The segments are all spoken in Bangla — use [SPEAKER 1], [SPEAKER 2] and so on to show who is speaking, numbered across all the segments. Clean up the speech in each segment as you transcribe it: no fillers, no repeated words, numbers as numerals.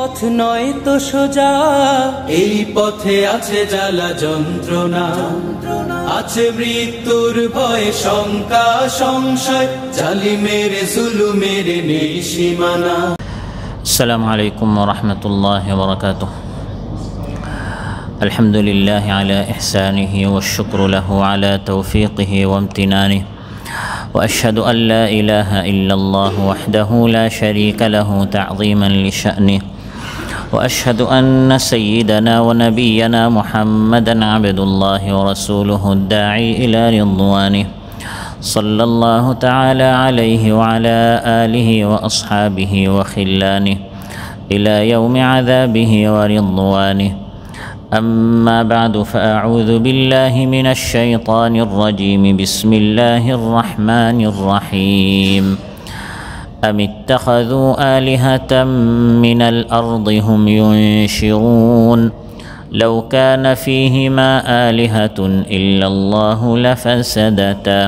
[SPEAKER 1] পথ নয় তো সোজা, এই পথে আছে জ্বালা যন্ত্রণা, আছে মৃত্যুর ভয় শঙ্কা সংশয়, জালিমের জুলুমের নেই সীমানা।
[SPEAKER 2] আসসালামু আলাইকুম ওয়া রাহমাতুল্লাহি ওয়া বারাকাতুহু। আলহামদুলিল্লাহি আলা ইহসানিহি ওয়া শুকরু লাহু আলা তৌফীকিহি ওয়া ইমতিনানিহি ওয়া আশহাদু আন লা ইলাহা ইল্লাল্লাহু ওয়াহদাহু লা শারীকা লাহু তা'যীমান লিশা'নিহি ওয়া আশহাদু আন্না সাইয়্যিদানা ওয়া নাবিyyana মুহাম্মাদান আবদুল্লাহি ওয়া রাসূলুহু আদ-দাঈ ইলা রিদওয়ানিহি সাল্লাল্লাহু তাআলা আলাইহি ওয়া আলা আলিহি ওয়া আসহাবিহি ওয়া খিল্লানিহি ইলা ইয়াউমি আযাবিহি ওয়া রিদওয়ানিহি। أما بعد فأعوذ بالله من الشيطان الرجيم. بسم الله الرحمن الرحيم. أم اتخذوا آلهة من الأرض هم ينشرون لو كان فيهما آلهة إلا الله لفسدتا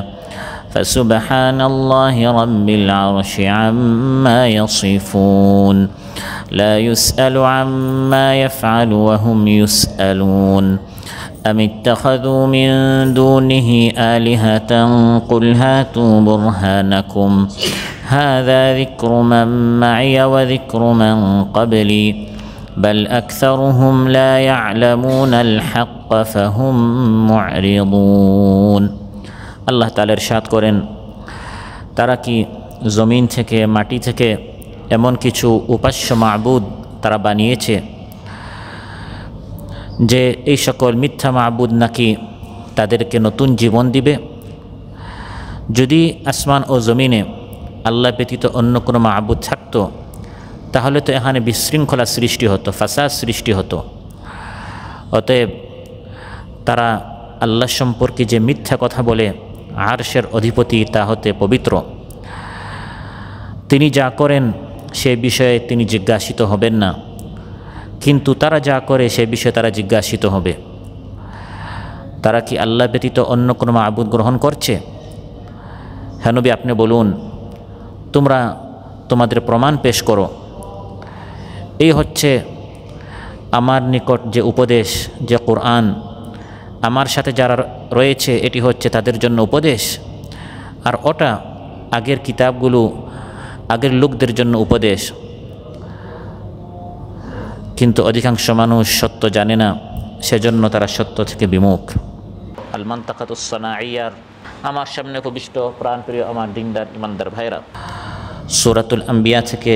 [SPEAKER 2] فسبحان الله رب العرش عما يصفون لا يسأل عما يفعل وهم يسألون. أم اتخذوا من دونه آلهة قل هاتوا برهانكم هذا ذكر من معي وذكر من قبلي بل أكثرهم لا يعلمون الحق فهم معرضون. আল্লাহ তাআলা ইরশাদ করেন, তারা কি জমিন থেকে মাটি থেকে এমন কিছু উপাস্য মাবুদ তারা বানিয়েছে যে এই সকল মিথ্যা মাবুদ নাকি তাদেরকে নতুন জীবন দিবে? যদি আসমান ও জমিনে আল্লাহ ব্যতীত অন্য কোনো মাবুদ থাকতো তাহলে তো এখানে বিশৃঙ্খলা সৃষ্টি হতো, ফাসাদ সৃষ্টি হতো। অতএব তারা আল্লাহ সম্পর্কে যে মিথ্যা কথা বলে, আরশের অধিপতি তা হতে পবিত্র, তিনি যা করেন সে বিষয়ে তিনি জিজ্ঞাসিত হবেন না, কিন্তু তারা যা করে সে বিষয়ে তারা জিজ্ঞাসিত হবে। তারা কি আল্লাহ ব্যতীত অন্য কোনো মাবুদ গ্রহণ করছে? হে নবী, আপনি বলুন, তোমরা তোমাদের প্রমাণ পেশ করো। এই হচ্ছে আমার নিকট যে উপদেশ, যে কোরআন আমার সাথে যারা রয়েছে এটি হচ্ছে তাদের জন্য উপদেশ, আর ওটা আগের কিতাবগুলো আগের লোকদের জন্য উপদেশ। কিন্তু অধিকাংশ মানুষ সত্য জানে না, সেজন্য তারা সত্য থেকে বিমুখ। আল মানতাকাতুস সানাইয়ার আমার সামনে উপবিষ্ট প্রাণপ্রিয় আমার দিনদার ইমানদার ভাইরা, সূরাতুল আম্বিয়া থেকে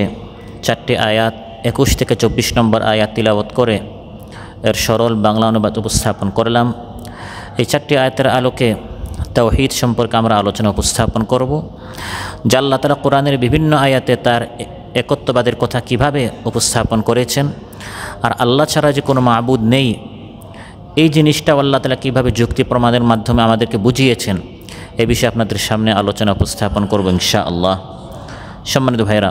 [SPEAKER 2] 4টি আয়াত 21 থেকে 24 নম্বর আয়াত তিলাওয়াত করে এর সরল বাংলা অনুবাদ উপস্থাপন করলাম। এই 4টি আয়াতের আলোকে তাওহীদ সম্পর্কে আমরা আলোচনা উপস্থাপন করব। যা আল্লাহ তাআলা কোরআনের বিভিন্ন আয়াতে তার একত্ববাদের কথা কিভাবে উপস্থাপন করেছেন, আর আল্লাহ ছাড়া যে কোনো মাবুদ নেই এই জিনিসটা আল্লাহ তাআলা কীভাবে যুক্তি প্রমাণের মাধ্যমে আমাদেরকে বুঝিয়েছেন, এ বিষয়ে আপনাদের সামনে আলোচনা উপস্থাপন করব ইনশাআল্লাহ। সম্মানিত ভাইরা,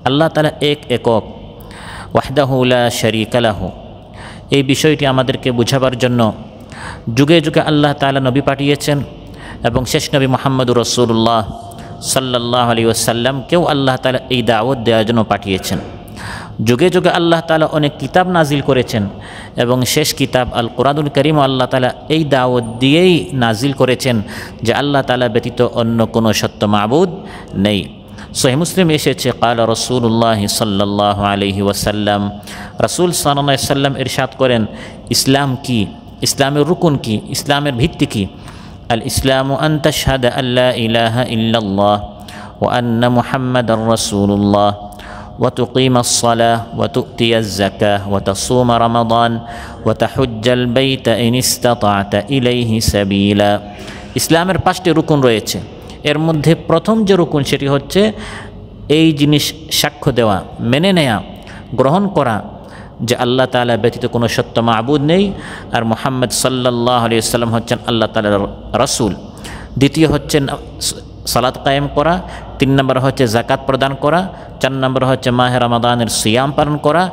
[SPEAKER 2] আল্লাহ তাআলা একক, ওয়াহদাহু লা শারীকা লাহু, এই বিষয়টি আমাদেরকে বুঝাবার জন্য যুগে যুগে আল্লাহ তাআলা নবী পাঠিয়েছেন, এবং শেষ নবী মুহাম্মদুর রাসূলুল্লাহ সাল্লাল্লাহু আলাইহি ওয়াসাল্লামকেও আল্লাহ তাআলা এই দাওয়াত দেওয়ার জন্য পাঠিয়েছেন। যুগে যুগে আল্লাহ তাআলা অনেক কিতাব নাজিল করেছেন, এবং শেষ কিতাব আল কোরআনুল কারীম আল্লাহ তাআলা এই দাওয়াত দিয়েই নাজিল করেছেন যে আল্লাহ তাআলা ব্যতীত অন্য কোনো সত্য মাবুদ নেই। সহিহ মুসলিম এসেছে, ক্বালা রাসূলুল্লাহ সাল্লাল্লাহু আলাইহি ওয়াসাল্লাম, রাসূল সাল্লাল্লাহু আলাইহি ওয়াসাল্লাম ইরশাদ করেন, ইসলাম কি, ইসলামের রুকুন কি, ইসলামের ভিত্তি কি? আল ইসলামু আন তাশহাদা আল্লা ইলাহা ইল্লাল্লাহ ওয়া আন্না মুহাম্মাদার রাসূলুল্লাহ ওয়া তুকিমাস সালাহ ওয়া তু'তিয়াজ যাকাহ ওয়া তাসুমা রমাদান ওয়া তাহুজ্জাল বাইতা ইন ইসতাতা'তা ইলাইহি সাবিলা। ইসলামের 5টি রুকুন রয়েছে। এর মধ্যে প্রথম যে রুকুন সেটি হচ্ছে এই জিনিস সাক্ষ্য দেওয়া, মেনে নেয়া, গ্রহণ করা যে আল্লাহ তাআলা ব্যতীত কোনো সত্য মাবুদ নেই, আর মুহাম্মদ সাল্লাল্লাহু আলাইহি ওয়াসাল্লাম হচ্ছেন আল্লাহ তাআলার রাসূল। দ্বিতীয় হচ্ছেন সালাত কায়েম করা, 3 নম্বর হচ্ছে জাকাত প্রদান করা, 4 নম্বর হচ্ছে মাহে রমাদানের সিয়াম পালন করা,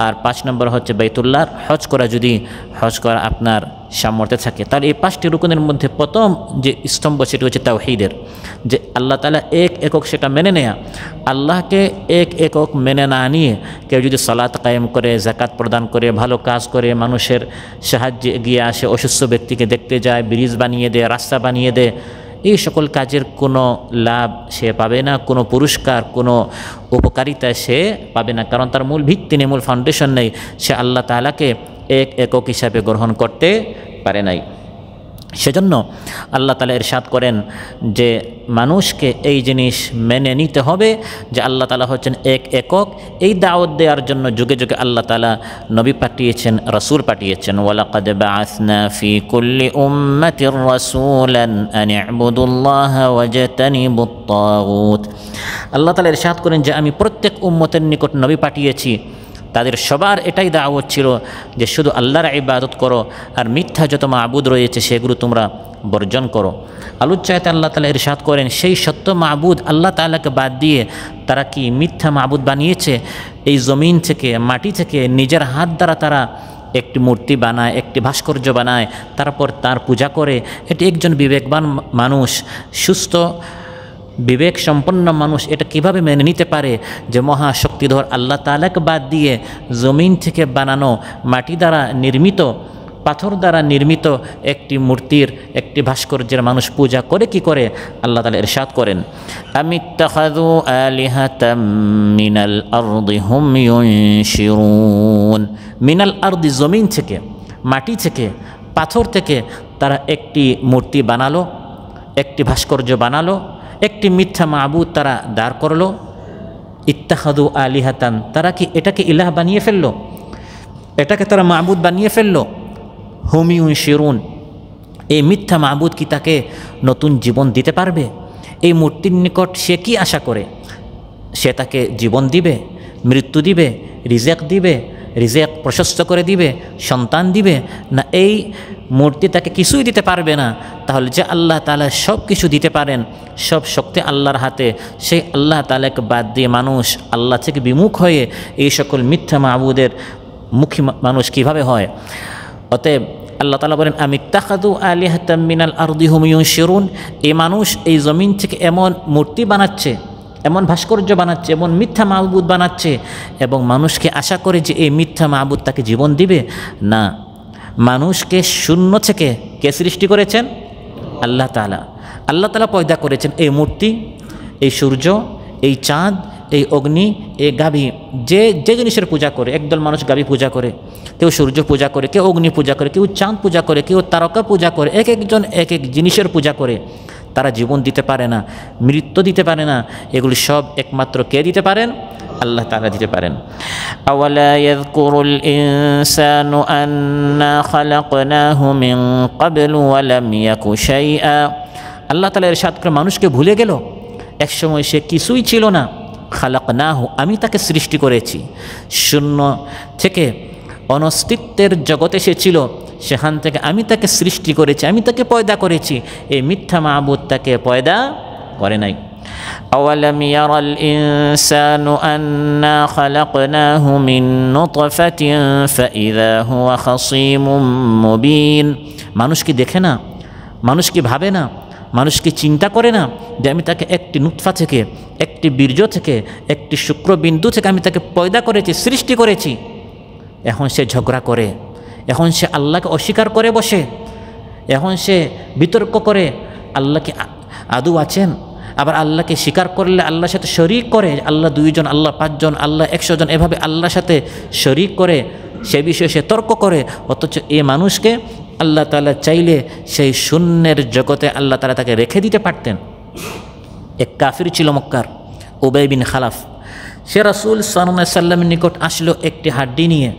[SPEAKER 2] আর 5 নম্বর হচ্ছে বাইতুল্লাহর হজ করা। যদি হজ করা আপনার সামর্থ্যে থাকে, তাহলে এই 5টি রুকুনের মধ্যে প্রথম যে স্তম্ভ সেটি হচ্ছে তাওহীদের, যে আল্লাহ তাআলা এক একক সেটা মেনে নেয়া। আল্লাহকে এক একক মেনে না নিয়ে কেউ যদি সালাত কায়েম করে, জাকাত প্রদান করে, ভালো কাজ করে, মানুষের সাহায্যে এগিয়ে আসে, অসুস্থ ব্যক্তিকে দেখতে যায়, ব্রিজ বানিয়ে দেয়, রাস্তা বানিয়ে দেয়, এই সকল কাজের কোনো লাভ সে পাবে না, কোনো পুরস্কার, কোনো উপকারিতা সে পাবে না, কারণ তার মূল ভিত্তি নেই, মূল ফাউন্ডেশন নেই। সে আল্লাহ তাআলাকে এক একক হিসাবে গ্রহণ করতে পারে নাই। সেজন্য আল্লাহ তাআলা ইরশাদ করেন যে মানুষকে এই জিনিস মেনে নিতে হবে যে আল্লাহ তাআলা হচ্ছেন এক একক। এই দাওয়াত দেওয়ার জন্য যুগে যুগে আল্লাহ তাআলা নবী পাঠিয়েছেন, রাসূল পাঠিয়েছেন। ওয়ালাকাদ বাআসনা ফি কুল্লি উম্মাতির রাসূলান আন ইবুদুল্লাহা ওয়াজতানিবুত তাগুত। আল্লাহ তাআলা ইরশাদ করেন যে আমি প্রত্যেক উম্মতের নিকট নবী পাঠিয়েছি, তাদের সবার এটাই দাওয়াত ছিল যে শুধু আল্লাহর ইবাদত করো, আর মিথ্যা যত মাবুদ রয়েছে সেগুলো তোমরা বর্জন করো। আলোচ্যায়তে আল্লাহ তাআলা ইরশাদ করেন সেই সত্য মাবুদ আল্লাহ তাআলাকে বাদ দিয়ে তারা কি মিথ্যা মাবুদ বানিয়েছে? এই জমিন থেকে, মাটি থেকে নিজের হাত দ্বারা তারা একটি মূর্তি বানায়, একটি ভাস্কর্য বানায়, তারপর তার পূজা করে। এটি একজন বিবেকবান মানুষ, সুস্থ বিবেক সম্পন্ন মানুষ এটা কিভাবে মেনে নিতে পারে যে মহাশক্তিধর আল্লাহ তাআলাকে বাদ দিয়ে জমিন থেকে বানানো, মাটি দ্বারা নির্মিত, পাথর দ্বারা নির্মিত একটি মূর্তির, একটি ভাস্কর্যের মানুষ পূজা করে কি করে? আল্লাহ তাআলা ইরশাদ করেন আমিত্তাখাযু আলিহাতাম মিনাল আরদি হুম ইউনশিরুন। মিনাল আরদি জমিন থেকে, মাটি থেকে, পাথর থেকে তারা একটি মূর্তি বানালো, একটি ভাস্কর্য বানালো, একটি মিথ্যা মাবুদ তারা দাঁড় করলো। ইত্তাখাযু আলিহাতান, তারা কি এটাকে ইলাহ বানিয়ে ফেললো, এটাকে তারা মাবুদ বানিয়ে ফেললো। হুম ইউনশিরুন, এই মিথ্যা মাবুদ কি তাকে নতুন জীবন দিতে পারবে? এই মূর্তির নিকট সে কি আশা করে? সে তাকে জীবন দিবে, মৃত্যু দিবে, রিজেক দিবে, রিজেক প্রশস্ত করে দিবে, সন্তান দিবে? না, এই মূর্তি তাকে কিছুই দিতে পারবে না। তাহলে যে আল্লাহ তাআলা সব কিছু দিতে পারেন, সব শক্তি আল্লাহর হাতে, সেই আল্লাহ তাআলাকে বাদ দিয়ে মানুষ আল্লাহ থেকে বিমুখ হয়ে এই সকল মিথ্যা মাবুদের মুখী মানুষ কিভাবে হয়? অতএব আল্লাহ তাআলা বলেন আমিত্তাখাযু আলিহাতাম মিনাল আরদি হুম ইউনশিরুন। এই মানুষ এই জমিন থেকে এমন মূর্তি বানাচ্ছে, এমন ভাস্কর্য বানাচ্ছে, এমন মিথ্যা মাবুদ বানাচ্ছে, এবং মানুষকে আশা করে যে এই মিথ্যা মাবুদ তাকে জীবন দিবে। না, মানুষকে শূন্য থেকে কে সৃষ্টি করেছেন? আল্লাহ তাআলা। আল্লাহ তাআলা পয়দা করেছেন এই মূর্তি, এই সূর্য, এই চাঁদ, এই অগ্নি, এই গাভী। যে যে জিনিসের পূজা করে, একদল মানুষ গাভী পূজা করে, কেউ সূর্য পূজা করে, কেউ অগ্নি পূজা করে, কেউ চাঁদ পূজা করে, কেউ তারকা পূজা করে, এক একজন এক এক জিনিসের পূজা করে। তারা জীবন দিতে পারে না, মৃত্যু দিতে পারে না। এগুলি সব একমাত্র কে দিতে পারেন? আল্লাহ তাআলা দিতে পারেন। আওয়ালা ইয়াযকুরুল ইনসানু আন্না খালাকনাহু মিন ক্বাবলু ওয়া লাম ইয়াকু শাইআ। আল্লাহ তাআলা ইরশাদ করে মানুষকে ভুলে গেল, একসময় সে কিছুই ছিল না। খালাকনাহু, আমি তাকে সৃষ্টি করেছি। শূন্য থেকে অনস্তিত্বের জগতে সে ছিল, সেখান থেকে আমি তাকে সৃষ্টি করেছি, আমি তাকে পয়দা করেছি। এই মিথ্যা মাবুদ তাকে পয়দা করে নাই। আওয়ালাম ইয়ারাল ইনসানু আন্না খালাকনাহু মিন নুতফাতিন ফাইযা হুয়া খাসীমুম মুবিন। মানুষ কি দেখে না? মানুষ কি ভাবে না? মানুষ কি চিন্তা করে না যে আমি তাকে একটি নুতফা থেকে, একটি বীর্য থেকে, একটি শুক্রবিন্দু থেকে আমি তাকে পয়দা করেছি, সৃষ্টি করেছি। এখন সে ঝগড়া করে, এখন সে আল্লাহকে অস্বীকার করে বসে, এখন সে বিতর্ক করে আল্লাহ কি আদৌ আছেন, আবার আল্লাহকে স্বীকার করলে আল্লাহর সাথে শরিক করে, আল্লাহ 2 জন, আল্লাহ 5 জন, আল্লাহ 100 জন, এভাবে আল্লাহর সাথে শরিক করে, সে বিষয়ে সে তর্ক করে। অথচ এই মানুষকে আল্লাহ তাআলা চাইলে সেই শূন্যের জগতে আল্লাহ তাআলা তাকে রেখে দিতে পারতেন। এক কাফির ছিল মক্কার, উবাই বিন খালাফ। সে রাসূল সাল্লাল্লাহু আলাইহি সাল্লামের নিকট আসলো একটি হাড্ডি নিয়ে,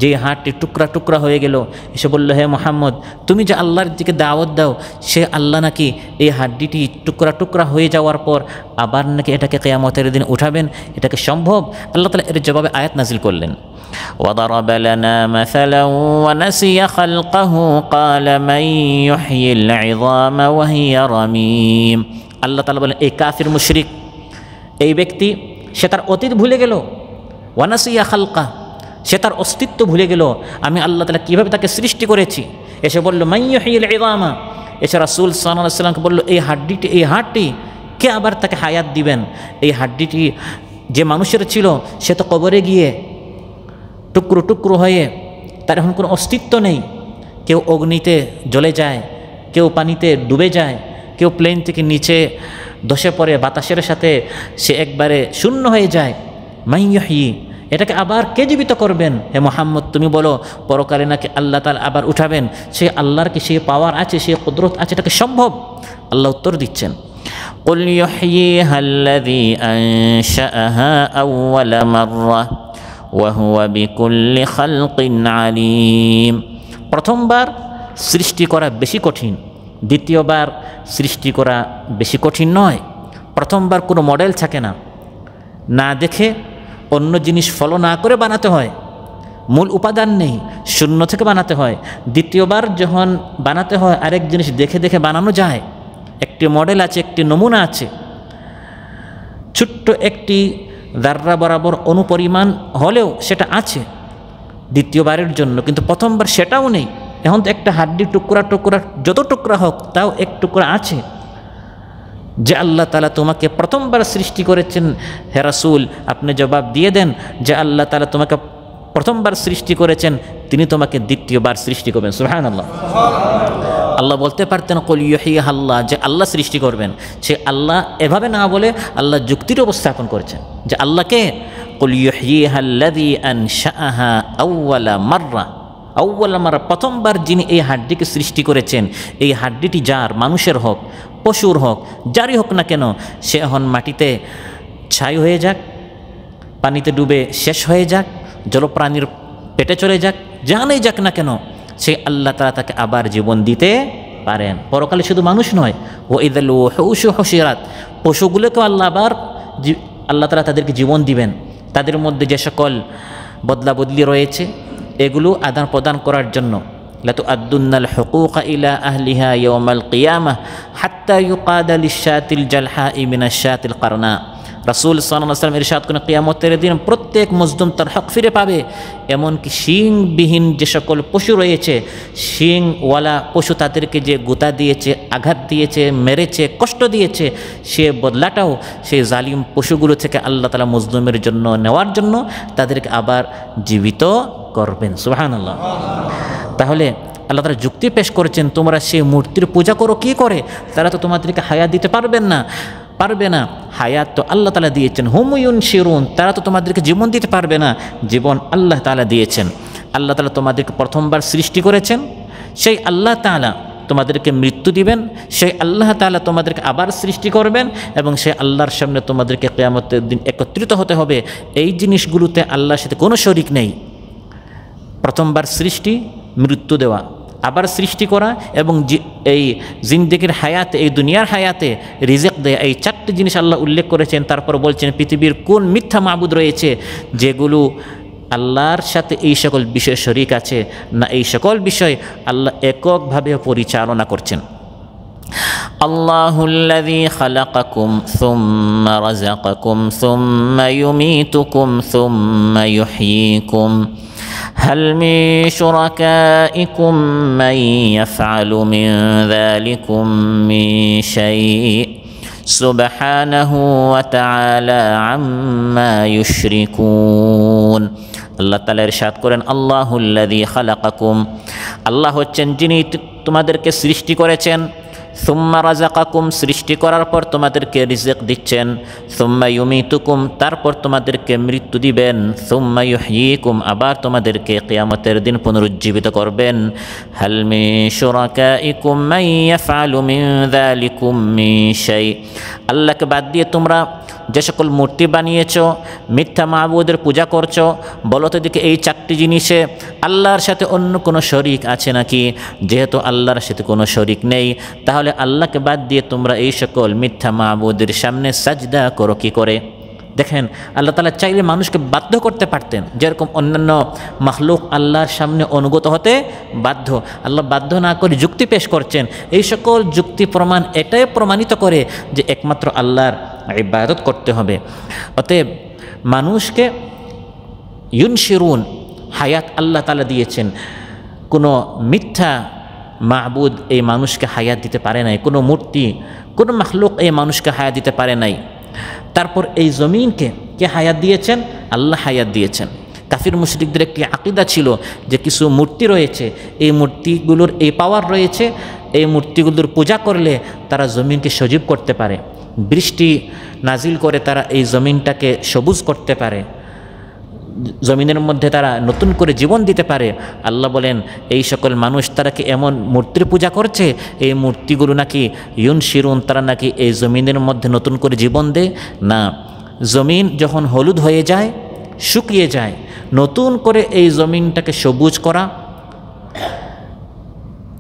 [SPEAKER 2] যে হাড়টি টুকরা টুকরা হয়ে গেল। এসে বলল, হে মুহাম্মদ, তুমি যে আল্লাহর দিকে দাওয়াত দাও, সে আল্লাহ নাকি এই হাড্ডিটি টুকরা টুকরা হয়ে যাওয়ার পর আবার নাকি এটাকে কিয়ামতের দিন উঠাবেন? এটাকে সম্ভব? আল্লাহ তাআলা এর জবাবে আয়াত নাজিল করলেন, وضرب لنا مثلا ونسي خلقه قال من يحيي العظام وهي رميم। আল্লাহ তাআলা বলেন এই কাফির মুশরিক, এই ব্যক্তি সে তার অতীত ভুলে গেল, ওয়ানাসিয়া খালকা, সে তার অস্তিত্ব ভুলে গেল, আমি আল্লাহ তাআলা কীভাবে তাকে সৃষ্টি করেছি। এসে বলল মাইয়ুহিল ইযামা, এসে রাসূল সাল্লাল্লাহু আলাইহি ওয়াসাল্লামকে বলল এই হাড়টি কে আবার তাকে হায়াত দিবেন। এই হাড্ডিটি যে মানুষের ছিল সে তো কবরে গিয়ে টুকরো টুকরো হয়ে তার এখন কোনো অস্তিত্ব নেই। কেউ অগ্নিতে জ্বলে যায়, কেউ পানিতে ডুবে যায়, কেউ প্লেন থেকে নিচে ধসে পড়ে বাতাসের সাথে সে একবারে শূন্য হয়ে যায়। মাইয়ুহি, এটাকে আবার কে জীবিত করবেন? হে মুহাম্মদ তুমি বলো পরকালে নাকি আল্লাহ তাআলা আবার উঠাবেন? সে আল্লাহর কি সে পাওয়ার আছে, সে কুদরত আছে, এটাকে সম্ভব? আল্লাহ উত্তর দিচ্ছেন قل يحييها الذي أنشأها أول مرة وهو بكل خلق عليم। প্রথমবার সৃষ্টি করা বেশি কঠিন, দ্বিতীয়বার সৃষ্টি করা বেশি কঠিন নয়। প্রথমবার কোনো মডেল থাকে না, না দেখে অন্য জিনিস ফলো না করে বানাতে হয়, মূল উপাদান নেই, শূন্য থেকে বানাতে হয়। দ্বিতীয়বার যখন বানাতে হয় আরেক জিনিস দেখে দেখে বানানো যায়, একটি মডেল আছে, একটি নমুনা আছে, ছোট্ট একটি দাররা বরাবর অনুপরিমাণ হলেও সেটা আছে দ্বিতীয়বারের জন্য, কিন্তু প্রথমবার সেটাও নেই। এখন তো একটা হাড্ডি টুকরা টুকরা যত টুকরা হোক তাও এক টুকরা আছে। যে আল্লাহ তাআলা তোমাকে প্রথমবার সৃষ্টি করেছেন, হে রাসূল আপনি জবাব দিয়ে দেন যে আল্লাহ তাআলা তোমাকে প্রথমবার সৃষ্টি করেছেন, তিনি তোমাকে দ্বিতীয়বার সৃষ্টি করবেন। সুবহানাল্লাহ। আল্লাহ বলতে পারতেন কুল ইউহিহা আল্লাহ, যে আল্লাহ সৃষ্টি করবেন। সে আল্লাহ এভাবে না বলে আল্লাহ যুক্তির উপস্থাপন করেছেন যে আল্লাহকে কুল ইউহিহা আল্লাযী আনশাআহা আউওয়ালা মাররা, প্রথমবার যিনি এই হাড্ডিকে সৃষ্টি করেছেন, এই হাড্ডিটি যার, মানুষের হোক পশুর হোক যারই হোক না কেন, সে এখন মাটিতে ছাই হয়ে যাক, পানিতে ডুবে শেষ হয়ে যাক, জলপ্রাণীর পেটে চলে যাক, জানেই যাক না কেন, সে আল্লাহ তাআলা তাকে আবার জীবন দিতে পারেন। পরকালে শুধু মানুষ নয়, ও ইদাল ওহুশু হুশিরাত, পশুগুলোকেও আল্লাহ তাআলা তাদেরকে জীবন দিবেন। তাদের মধ্যে যে সকল বদলা বদলি রয়েছে এগুলো আদান প্রদান করার জন্য লাতুআদ্দুন্নাল হুকুকা ইলা আহলিহা ইয়াউমাল কিয়ামাহ হাত্তা ইউকাদা লিশাতিল জালহাই মিনাশ শাতিল কারনা। রাসূল সাল্লাল্লাহু আলাইহি ওয়াসাল্লাম ইরশাদ করেন কিয়ামতের দিন প্রত্যেক মজলুম তার হক ফিরে পাবে। এমনকি শিংবিহীন যে সকল পশু রয়েছে, শিংওয়ালা পশু তাদেরকে যে গুতা দিয়েছে, আঘাত দিয়েছে, মেরেছে, কষ্ট দিয়েছে, সে বদলাটাও সেই জালিম পশুগুলো থেকে আল্লাহ তাআলা মজলুমের জন্য নেওয়ার জন্য তাদেরকে আবার জীবিত করবেন। সুবহানাল্লাহ। তাহলে আল্লাহ তাআলা যুক্তি পেশ করেছেন তোমরা সেই মূর্তির পূজা করো কি করে, তারা তো তোমাদেরকে হায়াত দিতে পারবে না। হায়াত তো আল্লাহ তাআলা দিয়েছেন। হুম ইউনশিরুন, তারা তো তোমাদেরকে জীবন দিতে পারবে না, জীবন আল্লাহ তাআলা দিয়েছেন। আল্লাহ তাআলা তোমাদেরকে প্রথমবার সৃষ্টি করেছেন, সেই আল্লাহ তাআলা তোমাদেরকে মৃত্যু দিবেন, সেই আল্লাহ তাআলা তোমাদেরকে আবার সৃষ্টি করবেন এবং সেই আল্লাহর সামনে তোমাদেরকে কিয়ামতের দিন একত্রিত হতে হবে। এই জিনিসগুলোতে আল্লাহর সাথে কোনো শরিক নেই। প্রথমবার সৃষ্টি, মৃত্যু দেওয়া, আবার সৃষ্টি করা এবং এই জিন্দেগির হায়াতে, এই দুনিয়ার হায়াতে রিজিক দেয়া, এই চারটি জিনিস আল্লাহ উল্লেখ করেছেন। তারপর বলছেন পৃথিবীর কোন মিথ্যা মাবুদ রয়েছে যেগুলো আল্লাহর সাথে এই সকল বিষয় শরিক আছে না, এই সকল বিষয় আল্লাহ এককভাবে পরিচালনা করছেন। আল্লাহুল্লাযী খালাকাকুম সুম্মা রাযাকাকুম সুম্মা ইউমীতুকুম সুম্মা ইউহয়ীকুম هل من شركائكم من يفعل من ذلكم من شيء سبحانه وتعالى عما يشركون। আল্লাহ তাআলা ইরশাদ করেন আল্লাহুল্লাযী খালাকাকুম, আল্লাহ হচ্ছেন যিনি তোমাদেরকে সৃষ্টি করেছেন, সুম্মা রাযাকাকুম, সৃষ্টি করার পর তোমাদেরকে রিজিক দিচ্ছেন, সুম্মা ইউমীতুকুম, তারপর তোমাদেরকে মৃত্যু দিবেন, সুম্মা ইউহয়ীকুম, আবার তোমাদেরকে কিয়ামতের দিন পুনরুজ্জীবিত করবেন। হাল মিন শুরাকাইকুম মান ইয়াফআলু মিন যালিকুম মিন শাই, আল্লাহকে বাদ দিয়ে তোমরা যে সকল মূর্তি বানিয়েছ, মিথ্যা মাবুদের পূজা করছো, বলো তো দেখি এই চারটি জিনিসে আল্লাহর সাথে অন্য কোনো শরিক আছে নাকি? যেহেতু আল্লাহর সাথে কোনো শরিক নেই, তাহলে আল্লাহকে বাদ দিয়ে তোমরা এই সকল মিথ্যা মাবুদের সামনে সাজদা করো কি করে? দেখেন আল্লাহ তাআলা চাইলে মানুষকে বাধ্য করতে পারতেন, যেরকম অন্যান্য মাখলুক আল্লাহর সামনে অনুগত হতে বাধ্য, আল্লাহ বাধ্য না করে যুক্তি পেশ করছেন। এই সকল যুক্তি প্রমাণ এটাই প্রমাণিত করে যে একমাত্র আল্লাহর ইবাদত করতে হবে। অতএব মানুষকে ইউনশিরুন হায়াত আল্লাহ তাআলা দিয়েছেন, কোনো মিথ্যা মাবুদ এই মানুষকে হায়াত দিতে পারে নাই, কোনো মূর্তি কোনো মাখলুক এই মানুষকে হায়াত দিতে পারে নাই। তারপর এই জমিনকে কে হায়াত দিয়েছেন? আল্লাহ হায়াত দিয়েছেন। কাফির মুশরিকদের একটি আকীদা ছিল যে কিছু মূর্তি রয়েছে, এই মূর্তিগুলোর এই পাওয়ার রয়েছে, এই মূর্তিগুলোর পূজা করলে তারা জমিনকে সজীব করতে পারে, বৃষ্টি নাজিল করে তারা এই জমিনটাকে সবুজ করতে পারে, জমিনের মধ্যে তারা নতুন করে জীবন দিতে পারে। আল্লাহ বলেন এই সকল মানুষ তারা কি এমন মূর্তির পূজা করছে, এই মূর্তিগুলো নাকি ইউনশিরুন, তারা নাকি এই জমিনের মধ্যে নতুন করে জীবন দেয় না। জমিন যখন হলুদ হয়ে যায়, শুকিয়ে যায়, নতুন করে এই জমিনটাকে সবুজ করা,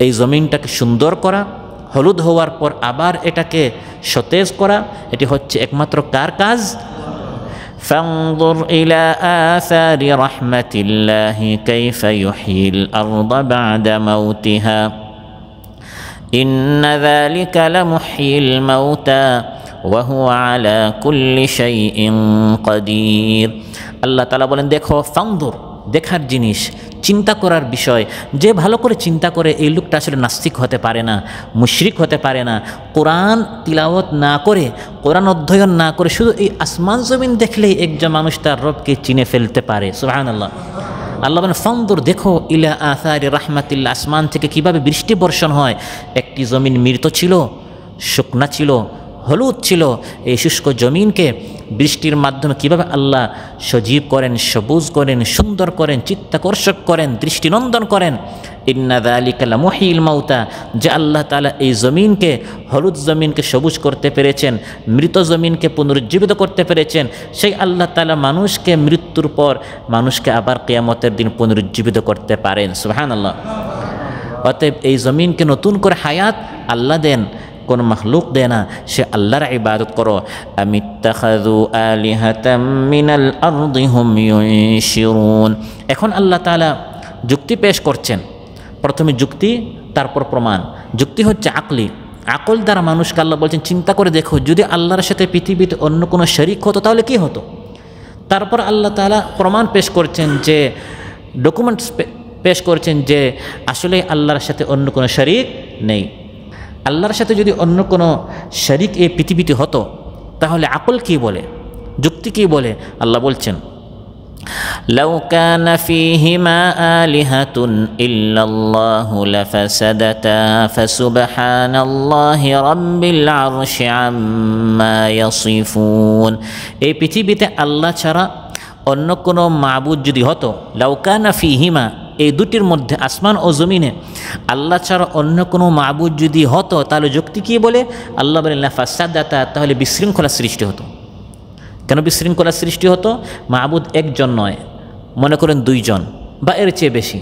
[SPEAKER 2] এই জমিনটাকে সুন্দর করা, হলুদ হওয়ার পর আবার এটাকে সতেজ করা, এটি হচ্ছে একমাত্র কার কাজ? فانظر إلى آثار رحمة الله كيف يحيي الأرض بعد موتها إن ذلك لمحيي الموتى وهو على كل شيء قدير। আল্লাহ তাআলা বলেন দেখো, ফানজুর দেখার জিনিস, চিন্তা করার বিষয়। যে ভালো করে চিন্তা করে এই লোকটা আসলে নাস্তিক হতে পারে না, মুশরিক হতে পারে না। কোরআন তিলাওয়াত না করে, কোরআন অধ্যয়ন না করে শুধু এই আসমান জমিন দেখলেই একজন মানুষ তার রবকে চিনে ফেলতে পারে। সুবহানাল্লাহ। আল্লাহ বলেন ফানজুর দেখো ইলা আসারি রাহমাতিল্লাহ, আসমান থেকে কিভাবে বৃষ্টি বর্ষণ হয়। একটি জমিন মৃত ছিল, শুকনা ছিল, হলুদ ছিল, এই শুষ্ক জমিনকে বৃষ্টির মাধ্যমে কিভাবে আল্লাহ সজীব করেন, সবুজ করেন, সুন্দর করেন, চিত্তাকর্ষক করেন, দৃষ্টিনন্দন করেন। ইন্না যালিকা লামুহয়িল মাউতা, যে আল্লাহ তাআলা এই জমিনকে, হলুদ জমিনকে সবুজ করতে পেরেছেন, মৃত জমিনকে পুনরুজ্জীবিত করতে পেরেছেন, সেই আল্লাহ তাআলা মানুষকে মৃত্যুর পর মানুষকে আবার কিয়ামতের দিন পুনরুজ্জীবিত করতে পারেন। সুবহানাল্লাহ। অতএব এই জমিনকে নতুন করে হায়াত আল্লাহ দেন, কোন মাখলুক দেয় না। সে আল্লাহর ইবাদত করো। আমিত্তাখাযু আলিহাতাম মিনাল আরদি হুম ইউনশিরুন। এখন আল্লাহ তাআলা যুক্তি পেশ করছেন। প্রথমে যুক্তি, তারপর প্রমাণ। যুক্তি হচ্ছে আকলি, আকল দ্বারা মানুষকে আল্লাহ বলছেন চিন্তা করে দেখো, যদি আল্লাহর সাথে পৃথিবীতে অন্য কোনো শরীক হতো তাহলে কি হতো। তারপর আল্লাহ তাআলা প্রমাণ পেশ করছেন, যে ডকুমেন্টস পেশ করছেন যে আসলে আল্লাহর সাথে অন্য কোনো শরীক নেই। আল্লাহর সাথে যদি অন্য কোনো শরীক এই পৃথিবীতে হতো তাহলে আকল কি বলে, যুক্তি কি বলে? আল্লাহ বলছেন লাউ কানা ফীহিমা আলিহাতুন ইল্লাল্লাহু লাফাসাদাতা ফাসুবহানাল্লাহি রাব্বিল আরশি আম্মা ইয়াসিফুন। এই পৃথিবীতে আল্লাহ ছাড়া অন্য কোনো মাবুদ যদি হতো, লাউ কানা ফীহিমা, এই দুটির মধ্যে আসমান ও জমিনে আল্লাহ ছাড়া অন্য কোনো মাবুদ যদি হতো তাহলে যুক্তি কী বলে? আল্লাহ বলেন লাফাসাদাতা, তাহলে বিশৃঙ্খলা সৃষ্টি হতো। কেন বিশৃঙ্খলা সৃষ্টি হতো? মাবুদ একজন নয়, মনে করেন দুইজন বা এর চেয়ে বেশি,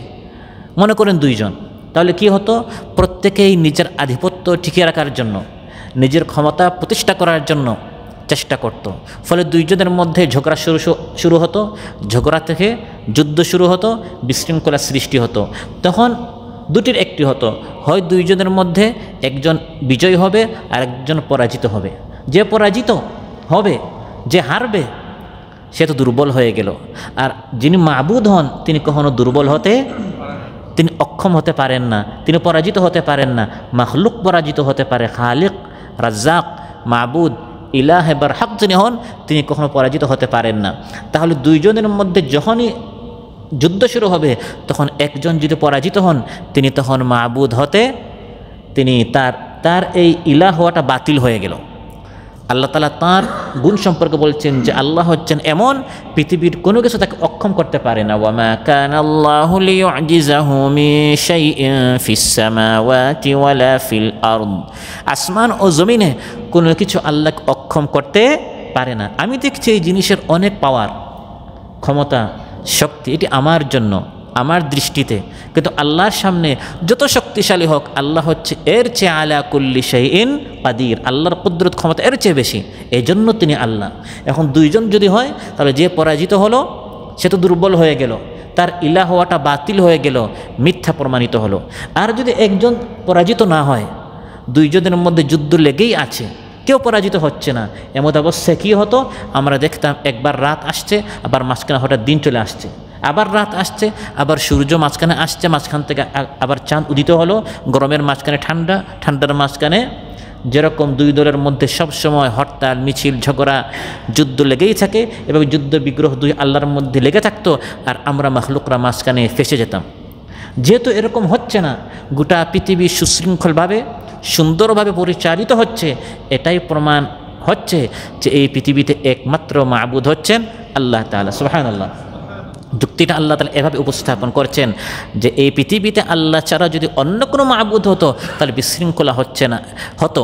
[SPEAKER 2] মনে করেন দুইজন, তাহলে কি হতো? প্রত্যেকেই নিজের আধিপত্য টিকিয়ে রাখার জন্য, নিজের ক্ষমতা প্রতিষ্ঠা করার জন্য চেষ্টা করত। ফলে দুইজনের মধ্যে ঝগড়া শুরু হতো, ঝগড়া থেকে যুদ্ধ শুরু হতো, বিশৃঙ্খলা সৃষ্টি হতো। তখন দুটির একটি হতো, হয় দুইজনের মধ্যে একজন বিজয়ী হবে আর একজন পরাজিত হবে। যে পরাজিত হবে, যে হারবে, সে তো দুর্বল হয়ে গেল। আর যিনি মাবুদ হন তিনি কখনো দুর্বল হতে, তিনি অক্ষম হতে পারেন না, তিনি পরাজিত হতে পারেন না। মাখলুক পরাজিত হতে পারে, খালিক, রাজ্জাক, মাবুদ, ইলাহ বারহাক যিনি হন তিনি কখনো পরাজিত হতে পারেন না। তাহলে দুইজনের মধ্যে যখনই যুদ্ধ শুরু হবে তখন একজন যদি পরাজিত হন তিনি তখন মাবুদ হতে, তিনি তার এই ইলাহ হওয়াটা বাতিল হয়ে গেল। আল্লাহ তাআলা তাঁর গুণ সম্পর্কে বলছেন যে আল্লাহ হচ্ছেন এমন, পৃথিবীর কোনো কিছু তাকে অক্ষম করতে পারে না। ওয়ামা কানাল্লাহু লিয়ুজিজাহু মিন শাইইন ফিস সামাওয়াতি ওয়ালা ফিল আরদ, আসমান ও জমিনে কোনো কিছু আল্লাহকে অক্ষম করতে পারে না। আমি দেখছি এই জিনিসের অনেক পাওয়ার, ক্ষমতা, শক্তি, এটি আমার জন্য, আমার দৃষ্টিতে, কিন্তু আল্লাহর সামনে যত শক্তিশালী হোক আল্লাহ হচ্ছে এর চেয়ে আলা কুল্লি শাইইন কাদির, আল্লাহর কুদরত ক্ষমতা এর চেয়ে বেশি, এই জন্য তিনি আল্লাহ। এখন দুইজন যদি হয় তাহলে যে পরাজিত হলো সে তো দুর্বল হয়ে গেল, তার ইলাহ হওয়াটা বাতিল হয়ে গেল, মিথ্যা প্রমাণিত হলো। আর যদি একজন পরাজিত না হয়, দুইজনের মধ্যে যুদ্ধ লেগেই আছে, কেউ পরাজিত হচ্ছে না, এমন অবস্থায় কী হতো আমরা দেখতাম, একবার রাত আসছে আবার মাঝখানে হঠাৎ দিন চলে আসছে, আবার রাত আসছে আবার সূর্য মাঝখানে আসছে, মাঝখান থেকে আবার চাঁদ উদিত হলো, গরমের মাঝখানে ঠান্ডা, ঠান্ডার মাঝখানে যেরকম দুই দলের মধ্যে সবসময় হরতাল মিছিল ঝগড়া যুদ্ধ লেগেই থাকে এবং যুদ্ধ বিগ্রহ দুই আল্লাহর মধ্যে লেগে থাকতো, আর আমরা মাখলুকরা মাঝখানে ফেসে যেতাম। যেহেতু এরকম হচ্ছে না, গোটা পৃথিবী সুশৃঙ্খলভাবে সুন্দরভাবে পরিচালিত হচ্ছে, এটাই প্রমাণ হচ্ছে যে এই পৃথিবীতে একমাত্র মাবুদ হচ্ছেন আল্লাহ তাআলা। সুবহানাল্লাহ। যুক্তিটা আল্লাহ তাআলা এভাবে উপস্থাপন করছেন যে এই পৃথিবীতে আল্লাহ ছাড়া যদি অন্য কোনো মাবুদ হতো তাহলে বিশৃঙ্খলা হচ্ছে না হতো,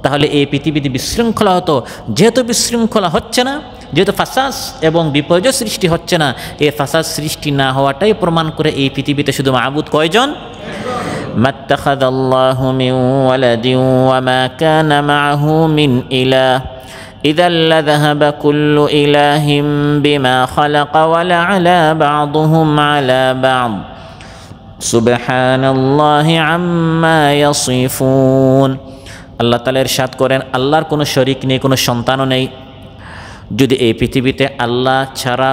[SPEAKER 2] তাহলে এই পৃথিবীতে বিশৃঙ্খলা হতো। যেহেতু বিশৃঙ্খলা হচ্ছে না, যেহেতু ফাসাদ এবং বিপর্যয় সৃষ্টি হচ্ছে না, এই ফাসাদ সৃষ্টি না হওয়াটাই প্রমাণ করে এই পৃথিবীতে শুধু মাবুদ কয়জন? মাত্তাখাযাল্লাহু মিন ওয়ালাদিন ওয়া মা কানা মাআহু মিন ইলাহ ইযাল লাযাহাবা কুল্লু ইলাহিন বিমা খালাকা ওয়া লা'আলা বা'দুহুম আলা বা'দ সুবহানাল্লাহি আম্মা ইয়াসিফুন। আল্লাহ তাআলা ইরশাদ করেন, আল্লাহর কোনো শরীক নেই, কোনো সন্তানও নেই। যদি এই পৃথিবীতে আল্লাহ ছাড়া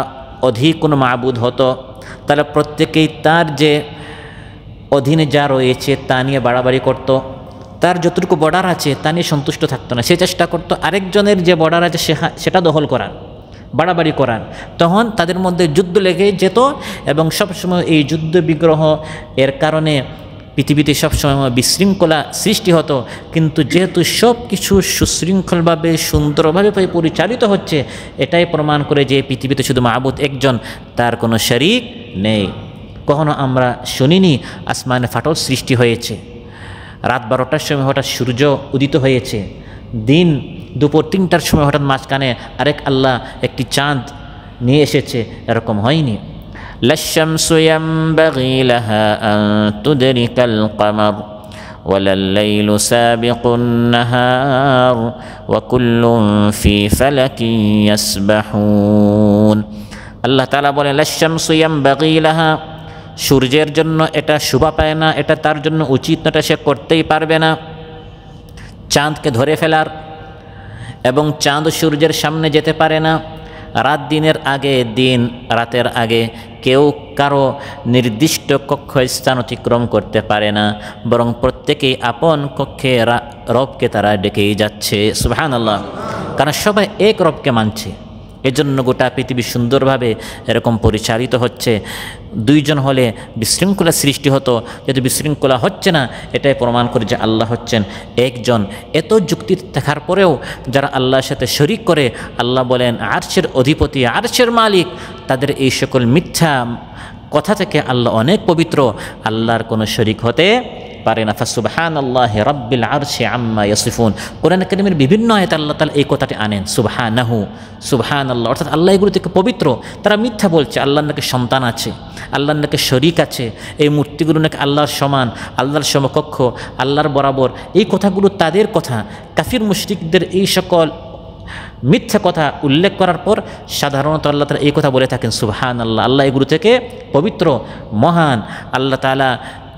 [SPEAKER 2] অধিক কোনো মাবুদ হতো তাহলে প্রত্যেকেই তার যে অধীনে যা রয়েছে তা নিয়ে বাড়াবাড়ি করত, তার যতটুকু বর্ডার আছে তা নিয়ে সন্তুষ্ট থাকতো না, সে চেষ্টা করতো আরেকজনের যে বর্ডার আছে সেটা দখল করার, বাড়াবাড়ি করার। তখন তাদের মধ্যে যুদ্ধ লেগে যেত এবং সবসময় এই যুদ্ধ বিগ্রহ এর কারণে পৃথিবীতে সবসময় বিশৃঙ্খলা সৃষ্টি হতো। কিন্তু যেহেতু সব কিছু সুশৃঙ্খলভাবে সুন্দরভাবে পরিচালিত হচ্ছে, এটাই প্রমাণ করে যে পৃথিবীতে শুধু মাবুদ একজন, তার কোনো শরীক নেই। কখনো আমরা শুনিনি আসমানে ফাটল সৃষ্টি হয়েছে, রাত 12টার সময় হঠাৎ সূর্য উদিত হয়েছে, দিন দুপুর 3টার সময় হঠাৎ মাঝখানে আরেক আল্লাহ একটি চাঁদ নিয়ে এসেছে, এরকম হয়নি। লাশ-শামসু ইয়ানবাগি লাহা আন তুদরিকাল কমার ওয়ালাল লাইলু সাবিকুন নাহার ওয়া কুল্লুন ফি ফালাকিন ইয়াসবাহুন। আল্লাহ তাআলা বলেন, লাশ-শামসু ইয়ানবাগি লাহা, সূর্যের জন্য এটা শোভা পায় না, এটা তার জন্য উচিত না, এটা সে করতেই পারবে না চাঁদকে ধরে ফেলার, এবং চাঁদ সূর্যের সামনে যেতে পারে না। রাত দিনের আগে, দিন রাতের আগে কেউ কারো নির্দিষ্ট কক্ষ স্থান অতিক্রম করতে পারে না, বরং প্রত্যেকেই আপন কক্ষে রবকে তারা ডেকেই যাচ্ছে। সুবহানাল্লাহ। কারণ সবাই এক রবকে মানছে, এজন্য গোটা পৃথিবী সুন্দরভাবে এরকম পরিচালিত হচ্ছে। দুইজন হলে বিশৃঙ্খলা সৃষ্টি হতো, যেহেতু বিশৃঙ্খলা হচ্ছে না, এটাই প্রমাণ করে যে আল্লাহ হচ্ছেন একজন। এত যুক্তি থাকার পরেও যারা আল্লাহর সাথে শরিক করে, আল্লাহ বলেন আরশের অধিপতি, আরশের মালিক, তাদের এই সকল মিথ্যা কথা থেকে আল্লাহ অনেক পবিত্র, আল্লাহর কোনো শরিক হতে পারে না। ফাসুবহানাল্লাহি রাব্বিল আরশি আম্মা ইয়াসিফুন। কোরআন কারীমের বিভিন্ন আয়াতে আল্লাহ তাআলা এই কথাটি আনেন, সুবহানাহু, সুবহানাল্লাহ, অর্থাৎ আল্লাহ এগুলো থেকে পবিত্র। তারা মিথ্যা বলছে আল্লাহর নাকি সন্তান আছে, আল্লাহর নাকি শরিক আছে, এই মূর্তিগুলো নাকি আল্লাহর সমান, আল্লাহর সমকক্ষ, আল্লাহর বরাবর। এই কথাগুলো তাদের কথা। কাফির মুশরিকদের এই সকল মিথ্যা কথা উল্লেখ করার পর সাধারণত আল্লাহ তাআলা এই কথা বলে থাকেন, সুবহানাল্লাহ, আল্লাহ এগুলো থেকে পবিত্র, মহান। আল্লাহ তাআলা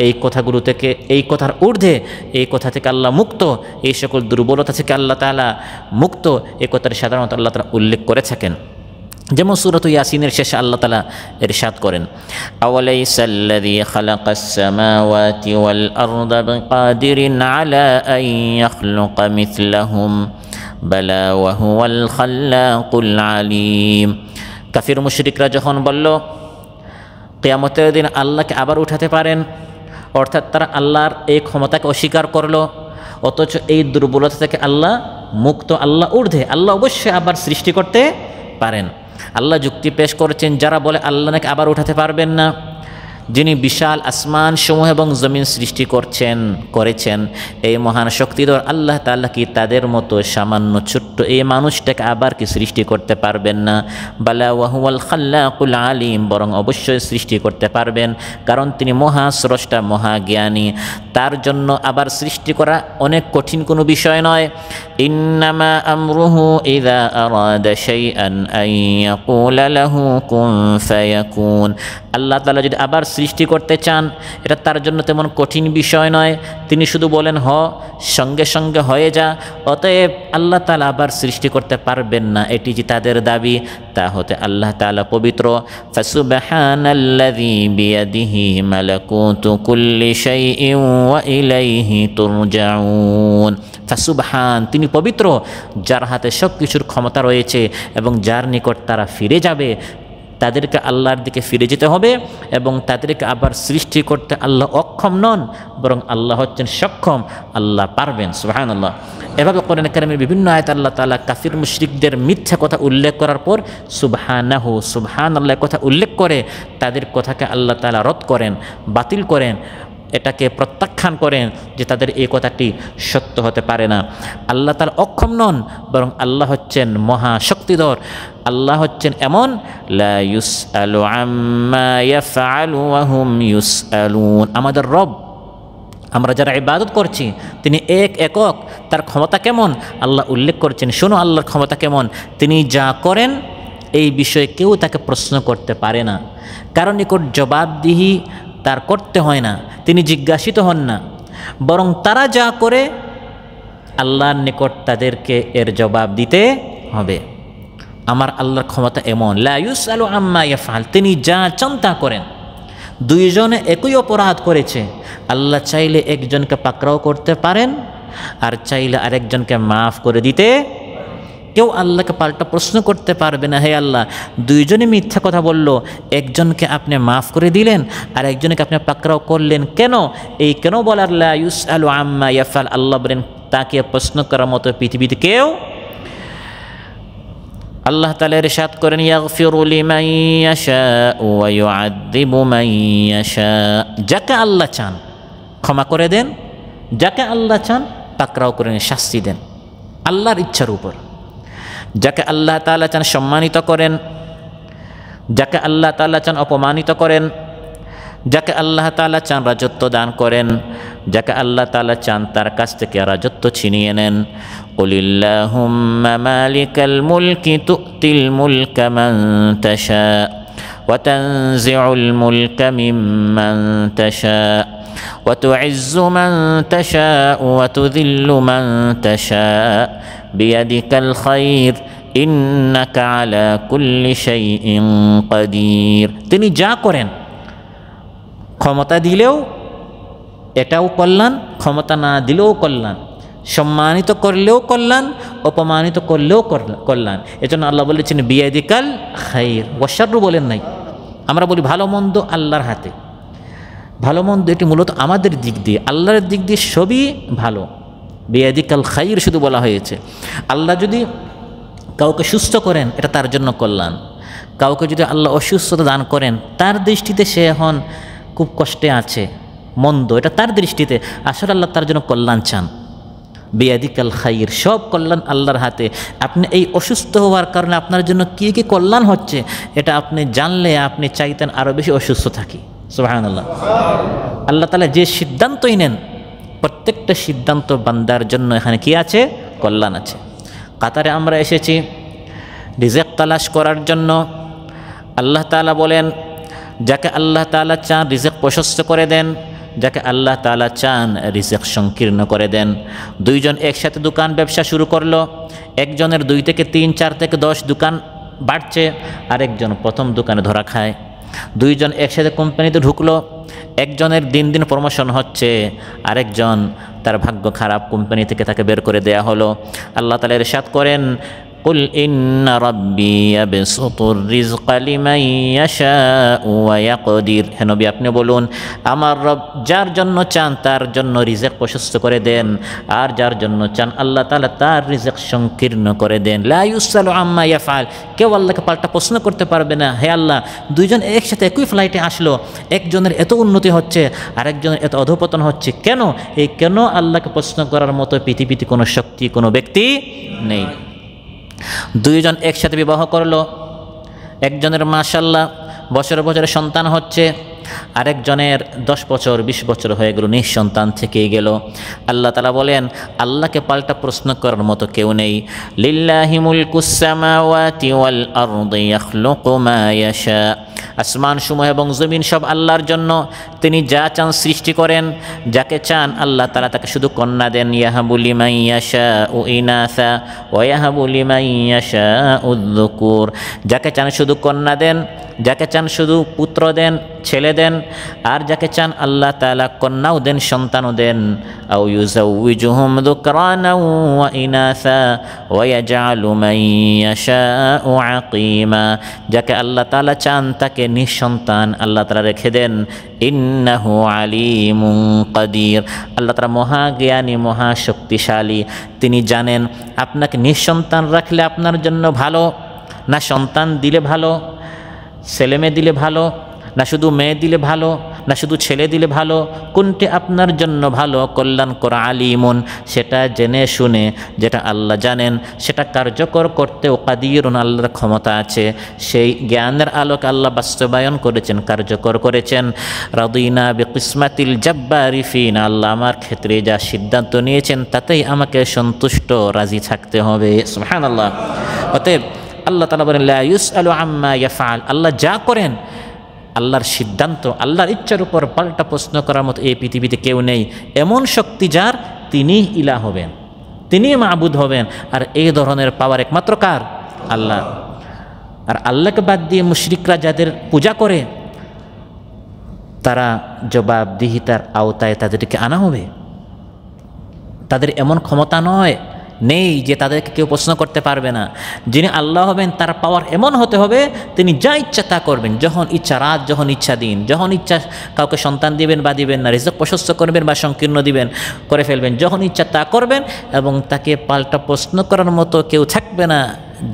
[SPEAKER 2] এই কথাগুলো থেকে, এই কথার ঊর্ধ্বে, এই কথা থেকে আল্লাহ মুক্ত, এই সকল দুর্বলতা থেকে আল্লাহ তাআলা মুক্ত, এই কথাটি সাধারণত আল্লাহ তাআলা উল্লেখ করে থাকেন। যেমন সূরাত ইয়াসিনের শেষে আল্লাহ তাআলা ইরশাদ করেন, আওয়ালাইসাল্লাযী খালাকাস সামাওয়াতি ওয়াল আরদা বিকাদিরিন আলা আন ইয়াখলুকা মিথলাহুম বালা ওয়া হুয়াল খাল্লাকুল আলীম। কাফির মুশরিকরা যখন বলল কিয়ামতের দিন আল্লাহকে আবার উঠাতে পারেন, অর্থাৎ তারা আল্লাহর এই ক্ষমতাকে অস্বীকার করলো, অথচ এই দুর্বলতা থেকে আল্লাহ মুক্ত, আল্লাহ ঊর্ধ্বে, আল্লাহ অবশ্যই আবার সৃষ্টি করতে পারেন। আল্লাহ যুক্তি পেশ করেছেন যারা বলে আল্লাহ নাকি আবার উঠাতে পারবেন না, যিনি বিশাল আসমান সমূহ এবং জমিন সৃষ্টি করেছেন এই মহান শক্তিধর আল্লাহ তাআলা কি তাদের মতো সামান্য ছোট্ট এই মানুষটাকে আবার কি সৃষ্টি করতে পারবেন না? বালা ওয়া হুয়াল খাল্লাকুল আলিম, বরং অবশ্যই সৃষ্টি করতে পারবেন, কারণ তিনি মহাস্রষ্টা মহাজ্ঞানী। তার জন্য আবার সৃষ্টি করা অনেক কঠিন কোনো বিষয় নয়। ইন্নামা আমরুহু ইযা আরাদা শাইআন আন ইয়াকুলা লাহু কুন ফায়াকুন। আল্লাহ তাআলা যদি আবার সৃষ্টি করতে চান এটা তার জন্য তেমন কঠিন বিষয় নয়, তিনি শুধু বলেন হ, সঙ্গে সঙ্গে হয়ে যা। অতএব আল্লাহ তাআলা আবার সৃষ্টি করতে পারবেন না এটি যে তাদের দাবি, তা হতে আল্লাহ তাআলা পবিত্র। ফাসুবহানাল্লাযী বিয়াদিহি মালাকুতু কুল্লি শাইইন ওয়া ইলাইহি তুরজাউন। ফাসুবহান, তিনি পবিত্র, যার হাতে সব কিছুর ক্ষমতা রয়েছে এবং যার নিকট তারা ফিরে যাবে। তাদেরকে আল্লাহর দিকে ফিরে যেতে হবে এবং তাদেরকে আবার সৃষ্টি করতে আল্লাহ অক্ষম নন, বরং আল্লাহ হচ্ছেন সক্ষম, আল্লাহ পারবেন। সুবহানাল্লাহ। এভাবে কোরআন কারীমের বিভিন্ন আয়াত আল্লাহ তাআলা কাফির মুশরিকদের মিথ্যা কথা উল্লেখ করার পর সুবহানাহু, সুবহানাল্লাহ কথা উল্লেখ করে তাদের কথাকে আল্লাহ তাআলা রদ করেন, বাতিল করেন, এটাকে প্রত্যাখ্যান করেন যে তাদের এই কথাটি সত্য হতে পারে না। আল্লাহ তাআলা অক্ষম নন, বরং আল্লাহ হচ্ছেন মহাশক্তিধর। আল্লাহ হচ্ছেন এমন, লা ইউসআলু আম্মা ইয়াফআলু ওয়া হুম ইউসআলুন। আমাদের রব, আমরা যারা ইবাদত করছি তিনি একক, তার ক্ষমতা কেমন আল্লাহ উল্লেখ করছেন। শোনো আল্লাহর ক্ষমতা কেমন, তিনি যা করেন এই বিষয়ে কেউ তাকে প্রশ্ন করতে পারে না, কারণ নিকট জবাবদিহি তার করতে হয় না, তিনি জিজ্ঞাসিত হন না, বরং তারা যা করে আল্লাহর নিকট তাদেরকে এর জবাব দিতে হবে। আমার আল্লাহর ক্ষমতা এমন, লা ইউসআলু আম্মা ইয়াফআল, তিনি যা চান তা করেন। দুইজনে একই অপরাধ করেছে, আল্লাহ চাইলে একজনকে পাকড়াও করতে পারেন আর চাইলে আরেকজনকে মাফ করে দিতে। কেউ আল্লাহকে পাল্টা প্রশ্ন করতে পারবে না, হে আল্লাহ দুইজনে মিথ্যা কথা বলল, একজনকে আপনি মাফ করে দিলেন আর একজনকে আপনি পাকড়াও করলেন কেন? এই কেন বলার লা ইউসআলু আম্মা ইয়াফআল, আল্লাহ বলেন তাকে প্রশ্ন করার মতো পৃথিবীতে কেউ। আল্লাহ তাআলা ইরশাদ করেন, ইয়াগফিরু লিমান ইয়াশাউ ওয়া ইউআযযিবু মান ইয়াশা। যাকে আল্লাহ চান ক্ষমা করে দেন, যাকে আল্লাহ চান পাকড়াও করেন, শাস্তি দেন, আল্লাহর ইচ্ছার উপর। যাকে আল্লাহ তাআলা চান সম্মানিত করেন, যাকে আল্লাহ তাআলা চান অপমানিত করেন, যাকে আল্লাহ তাআলা চান রাজত্ব দান করেন, যাকে আল্লাহ তাআলা চান তার কাছ থেকে রাজত্ব ছিনিয়ে নেন। কুলিল্লাহুম্মা মালিকাল মুলকি তু'তিল মুলকা মান তাশা ওয়া তানজিউল মুলকা মিম্মান তাশা ওয়া তু'ইজ্জু মান তাশা ওয়া তুযিল্লু মান তাশা বিয়াদিকাল খায়র ইন্নাকা আলা কুল্লি শাইইন কাদির। তিনি যা করেন, ক্ষমতা দিলেও এটাও কল্যাণ, ক্ষমতা না দিলেও কল্যাণ, সম্মানিত করলেও কল্যাণ, অপমানিত করলেও কল্যাণ। এজন্য আল্লাহ বলেছেন বিয়াদিকাল খায়র, ওয়া শাররু বলেন নাই। আমরা বলি ভালো মন্দ আল্লাহর হাতে, ভালো মন্দ এটি মূলত আমাদের দিক দিয়ে, আল্লাহর দিক দিয়ে সবই ভালো। বিয়াদিকাল খায়র শুধু বলা হয়েছে। আল্লাহ যদি কাউকে সুস্থ করেন এটা তার জন্য কল্যাণ, কাউকে যদি আল্লাহ অসুস্থতা দান করেন তার দৃষ্টিতে সে এখন খুব কষ্টে আছে, মন্দ, এটা তার দৃষ্টিতে, আসলে আল্লাহ তার জন্য কল্যাণ চান। বিয়াদিকাল খায়র, সব কল্যাণ আল্লাহর হাতে। আপনি এই অসুস্থ হওয়ার কারণে আপনার জন্য কী কী কল্যাণ হচ্ছে এটা আপনি জানলে আপনি চাইতেন আরও বেশি অসুস্থ থাকি। সুবহানাল্লাহ। আল্লাহ তাআলা যে সিদ্ধান্তই নেন প্রত্যেকটা সিদ্ধান্ত বান্দার জন্য এখানে কি আছে? কল্যাণ আছে। কাতারে আমরা এসেছি রিজিক তালাশ করার জন্য। আল্লাহ তাআলা বলেন যাকে আল্লাহ তাআলা চান রিজিক প্রশস্ত করে দেন, যাকে আল্লাহ তাআলা চান রিজিক সংকীর্ণ করে দেন। দুইজন একসাথে দোকান ব্যবসা শুরু করলো, একজনের 2 থেকে 3, 4 থেকে 10 দোকান বাড়ছে, আরেকজন প্রথম দোকানে ধরা খায়। দুইজন একসাথে কোম্পানিতে ঢুকলো, একজনের দিন দিন প্রমোশন হচ্ছে, আরেকজন তার ভাগ্য খারাপ, কোম্পানি থেকে তাকে বের করে দেয়া হলো। আল্লাহ তাআলা ইরশাদ করেন কুল ইন্না রাব্বি ইয়াবসুতুর রিজকা লিমান ইয়াশাউ ওয়া ইয়াকদির। হে নবী আপনি বলুন আমার রব যার জন্য চান তার জন্য রিজিক প্রশস্ত করে দেন, আর যার জন্য চান আল্লাহ তাআলা তার রিজিক সংকীর্ণ করে দেন। লা ইউসালু আম্মা ইয়াফআল, কেউ আল্লাহকে পাল্টা প্রশ্ন করতে পারবে না। হে আল্লাহ, দুইজন একসাথে একই ফ্লাইটে আসলো, একজনের এত উন্নতি হচ্ছে আরেকজনের এত অধঃপতন হচ্ছে, কেন? এই কেন আল্লাহকে প্রশ্ন করার মতো পৃথিবীতে কোনো শক্তি কোনো ব্যক্তি নেই। দুইজন একসাথে বিবাহ করলো, একজনের মাশাআল্লাহ বছরে বছরে সন্তান হচ্ছে, আরেকজনের 10 বছর 20 বছর হয়ে গেল নিঃসন্তান থেকেই গেল। আল্লাহ তাআলা বলেন আল্লাহকে পাল্টা প্রশ্ন করার মতো কেউ নেই। লিল্লাহি মুলকুস সামাওয়াতি ওয়াল আরদি ইয়াখলুকু মা ইয়াশা, আসমান সমূহ এবং জমিন সব আল্লাহর জন্য, তিনি যা চান সৃষ্টি করেন, যাকে চান আল্লাহ তাআলা তাকে শুধু কন্যা দেন। ইয়াহাবু লিমান ইয়াশাউ ইনাসা ওয়া ইয়াহাবু লিমান ইয়াশাউ যুকুর, যাকে চান শুধু কন্যা দেন, যাকে চান শুধু পুত্র দেন, ছেলে দেন, আর যাকে চান আল্লাহ তাআলা কন্যাও দেন সন্তানও দেন। আও ইউযাউযুহুম যুকরানা ওয়া ইনাসা ওয়া ইয়াজআলু মান ইয়াশাউ আকিমা, যাকে আল্লাহ তাআলা চান তাকে নিঃসন্তান আল্লাহ তাআলা রেখে দেন। ইন্নাহু আলিমুন কাদির, আল্লাহ তাআলা মহাজ্ঞানী মহাশক্তিশালী, তিনি জানেন আপনাকে নিঃসন্তান রাখলে আপনার জন্য ভালো, না সন্তান দিলে ভালো, ছেলে মেয়ে দিলে ভালো, না শুধু মেয়ে দিলে ভালো, না শুধু ছেলে দিলে ভালো, কোনটি আপনার জন্য ভালো কল্যাণকর। আলিমুন, সেটা জেনে শুনে যেটা আল্লাহ জানেন সেটা কার্যকর করতেও কাদিরুন, আল্লাহর ক্ষমতা আছে, সেই জ্ঞানের আলোক আল্লাহ বাস্তবায়ন করেছেন, কার্যকর করেছেন। রাদিনা বিকিসমাতিল জাব্বারি ফিনা, আল্লাহ আমার ক্ষেত্রে যা সিদ্ধান্ত নিয়েছেন তাতেই আমাকে সন্তুষ্ট রাজি থাকতে হবে। সুবহানাল্লাহ। অতএব আল্লাহ তাআলা বলেন লা ইউসআলু আম্মা ইয়াফআল, আল্লাহ যা করেন আল্লাহর সিদ্ধান্ত, আল্লাহর ইচ্ছার উপর পাল্টা প্রশ্ন করার মতো এই পৃথিবীতে কেউ নেই। এমন শক্তি যার, তিনি ইলাহ হবেন, তিনি মাবুদ হবেন, আর এই ধরনের পাওয়ার একমাত্র কার? আল্লাহ। আর আল্লাহকে বাদ দিয়ে মুশরিকরা যাদের পূজা করে তারা জবাবদিহিতার আওতায় তাদেরকে আনা হবে। তাদের এমন ক্ষমতা নেই যে তাদেরকে কেউ প্রশ্ন করতে পারবে না। যিনি আল্লাহ হবেন তার পাওয়ার এমন হতে হবে, তিনি যা ইচ্ছা তা করবেন, যখন ইচ্ছা রাত, যখন ইচ্ছা দিন, যখন ইচ্ছা কাউকে সন্তান দিবেন বা দিবেন না, রিজক প্রশস্ত করবেন বা সংকীর্ণ দিবেন করে ফেলবেন, যখন ইচ্ছা তা করবেন, এবং তাকে পাল্টা প্রশ্ন করার মতো কেউ থাকবে না।